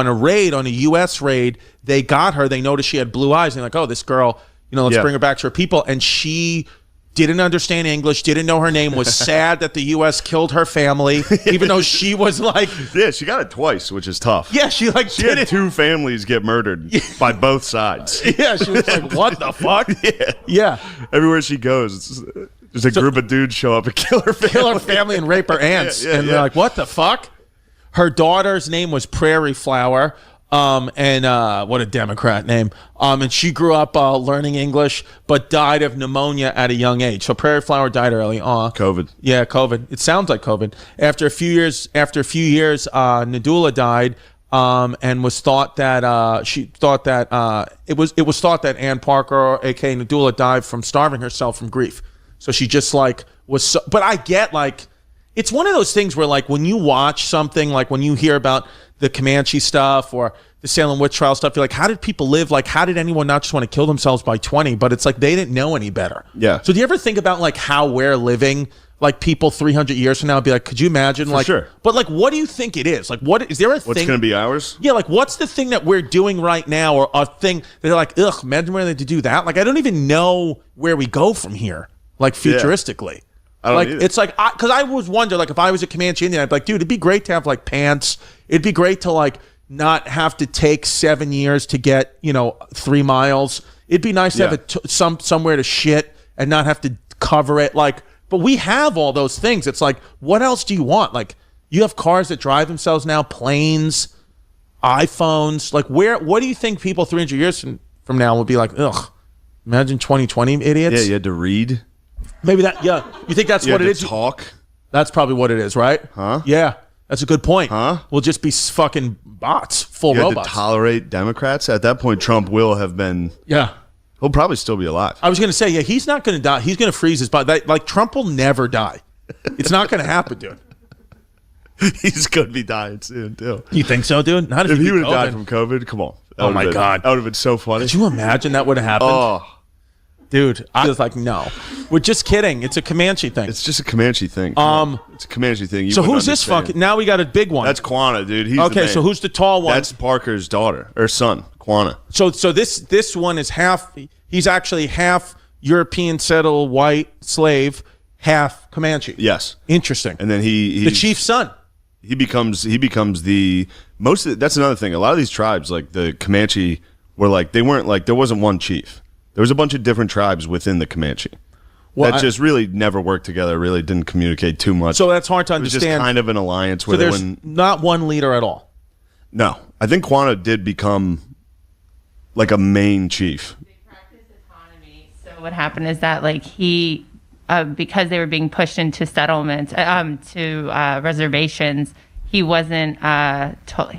a U.S. raid, they got her. They noticed she had blue eyes, and they're like, oh, this girl, let's bring her back to her people, and she didn't understand English, didn't know her name, was sad that the U.S. killed her family, even though she was like... Yeah, she got it twice, which is tough. Yeah, she had 2 families get murdered by both sides. Yeah, she was like, what the fuck? Yeah. Everywhere she goes, there's a group of dudes show up and kill her family. Kill her family and rape her aunts. They're like, what the fuck? Her daughter's name was Prairie Flower. And what a Democrat name. And she grew up learning English, but died of pneumonia at a young age. So Prairie Flower died early. COVID. Yeah, COVID. It sounds like COVID. After a few years, Nadula died. And was thought that it was thought that Ann Parker, aka Nadula, died from starving herself from grief. So she just was. So, but I get it's one of those things where when you watch something, when you hear about the Comanche stuff or the Salem witch trial stuff, you're like, how did people live? How did anyone not just want to kill themselves by 20? But it's they didn't know any better. Yeah. So do you ever think about how we're living? People 300 years from now be like, could you imagine? For sure. But what do you think it is? What is there a thing? What's going to be ours? Yeah. What's the thing that we're doing right now, or a thing that they're like, ugh, imagine where they to do that? I don't even know where we go from here, futuristically. Yeah. I don't either. It's because I was wonder if I was a Comanche Indian, I'd be like, dude, it'd be great to have pants. It'd be great to not have to take 7 years to get 3 miles. It'd be nice to have somewhere to shit and not have to cover it. But we have all those things. It's what else do you want? You have cars that drive themselves now, planes. iPhones. Like, what do you think people 300 years from now will be like? Ugh, imagine 2020 idiots. Yeah, you had to read. Maybe that. Yeah, you think that's You what had it to is? talk. That's probably what it is, right? Huh? Yeah, that's a good point. Huh? We'll just be fucking bots, full You had robots. to tolerate Democrats. At that point, Trump will have been. Yeah. He'll probably still be alive. I was going to say, yeah, he's not going to die. He's going to freeze his body. Like, Trump will never die. It's not going to happen, dude. He's going to be dying soon, too. You think so, dude? Not If he beat would have died COVID. from COVID, come on. That Oh, would've my been- God. That would have been so funny. Could you imagine that would have happened? Oh, Dude, I was like, no. We're just kidding. It's a Comanche thing. it's just a Comanche thing. Come on. It's a Comanche thing. You So wouldn't who's this understand. fucking... Now we got a big one. That's Quanah, dude. He's the okay, man. so who's the tall one? That's Parker's daughter or son, Quanah. So this one is half... He's actually half European settled white slave, half Comanche. Yes. Interesting. And then the he's, chief's son. he becomes the most of that's another thing. A lot of these tribes, like the Comanche, were like they weren't like there wasn't one chief. There was a bunch of different tribes within the Comanche Well, that just really never worked together. Really didn't communicate too much. So that's hard to it was understand. just kind of an alliance where so they there's wouldn't. not one leader at all. No, I think Quanah did become like a main chief. They practice autonomy. So what happened is that like he, because they were being pushed into settlements, to reservations, he wasn't.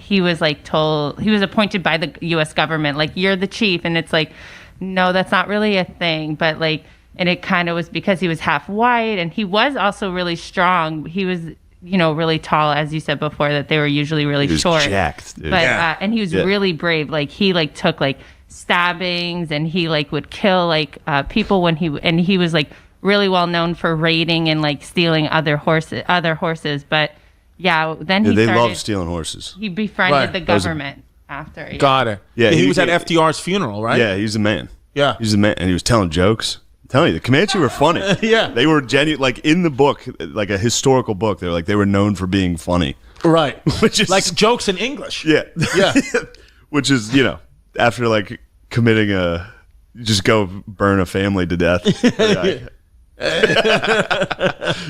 He was told he was appointed by the U.S. government. Like, you're the chief, and it's like, no, that's not really a thing. But like, and it kind of was because he was half white, and he was also really strong. He was, really tall, as you said before, that they were usually really He was short. jacked, dude. But Yeah. and he was Yeah. really brave. Like, he took stabbings, and he would kill people when he was really well known for raiding and stealing other horses. But yeah, then Yeah, he they started, love stealing horses. he befriended Right. the That was a- government after. Yeah. Got it. Yeah, he he- was at he- FDR's funeral, right? Yeah, he's a man. Yeah. He's a man, and he was telling jokes. I'm telling you, the Comanche were funny. Yeah. They were genuine. Like in the book, like a historical book, they're like they were known for being funny. Right. Which is like jokes in English. yeah, Yeah. Which is after committing just go burn a family to death. Just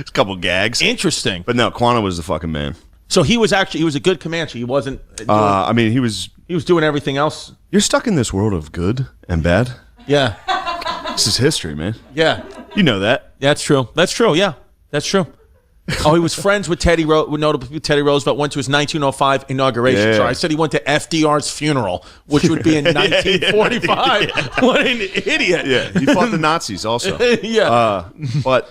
a couple gags. Interesting. But no, Quanah was the fucking man. So he was a good Comanche. He wasn't. I mean, he was. he was doing everything else. You're stuck in this world of good and bad. Yeah. This is history, man. Yeah. You know that. That's true. That's true. Yeah. That's true. Oh, he was friends with notable Teddy Roosevelt. Went to his 1905 inauguration. Yeah. So I said he went to FDR's funeral, which would be in 1945. What an idiot! Yeah, he fought the Nazis also. Yeah. But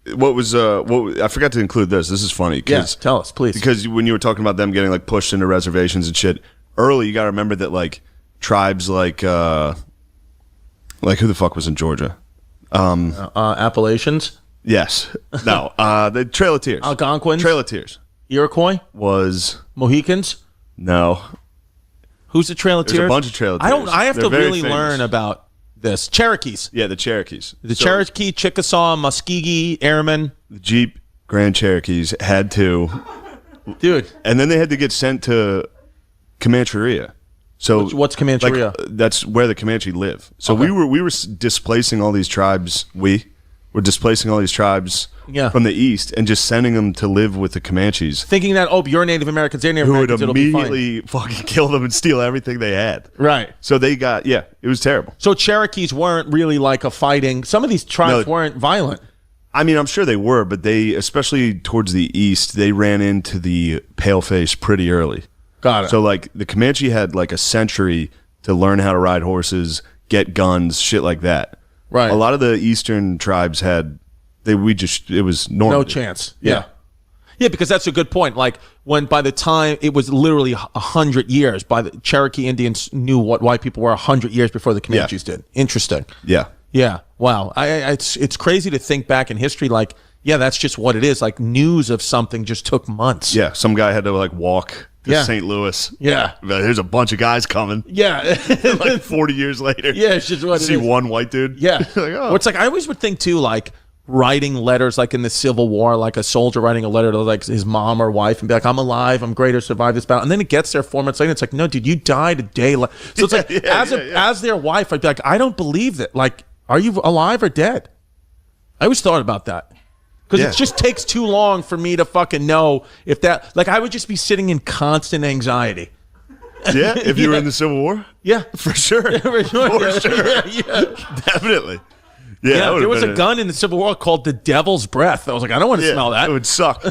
I forgot to include this. This is funny. Yeah, tell us, please. Because when you were talking about them getting pushed into reservations and shit, early you got to remember that tribes like who the fuck was in Georgia? Appalachians, Yes. No. The Trail of Tears. Algonquins, Trail of Tears Iroquois, was Mohicans. no. Who's the Trail of There's Tears? a bunch of Trail of I don't. Tears. I have They're to very really famous. learn about this. Cherokees. Yeah, the Cherokees. The Cherokee, Chickasaw, Muskegee Airmen. The Jeep Grand Cherokees had to, Dude, and then they had to get sent to Comancheria. So what's Comancheria? That's where the Comanche live. So we were displacing all these tribes. We were displacing all these tribes from the east and just sending them to live with the Comanches, thinking that you're Native Americans, they're Native who would Americans, it'll be fine. immediately fucking kill them and steal everything they had. Right. So they got it was terrible. So Cherokees weren't really a fighting. Some of these tribes weren't violent. I mean, I'm sure they were, but they, especially towards the east, they ran into the paleface pretty early. Got it. So the Comanche had a century to learn how to ride horses, get guns, shit like that. Right. A lot of the eastern tribes had it was normal. No chance. Yeah. Yeah, because that's a good point. When by the time it was literally 100 years, by the Cherokee Indians knew what white people were 100 years before the Comanches did. Interesting. Yeah. Yeah. Wow. It's crazy to think back in history. That's just what it is. News of something just took months. Yeah. Some guy had to walk to St. Louis. Yeah. There's a bunch of guys coming. Yeah. 40 years later. Yeah, it's just what it See is. one white dude. Yeah. Oh. Or it's I always would think too, writing letters in the Civil War, a soldier writing a letter to his mom or wife and be I'm alive, I'm great, I survived this battle. And then it gets there 4 months later, it's no, dude, you died a day later. So it's as their wife, I'd be I don't believe that. Are you alive or dead? I always thought about that. Because it just takes too long for me to fucking know if that, I would just be sitting in constant anxiety. Yeah, if you were in the Civil War, Yeah, for sure, for sure. Yeah. definitely. Yeah, that Yeah, would've there was been a gun in the Civil War called the Devil's Breath. I was like, I don't want to smell that. It would suck.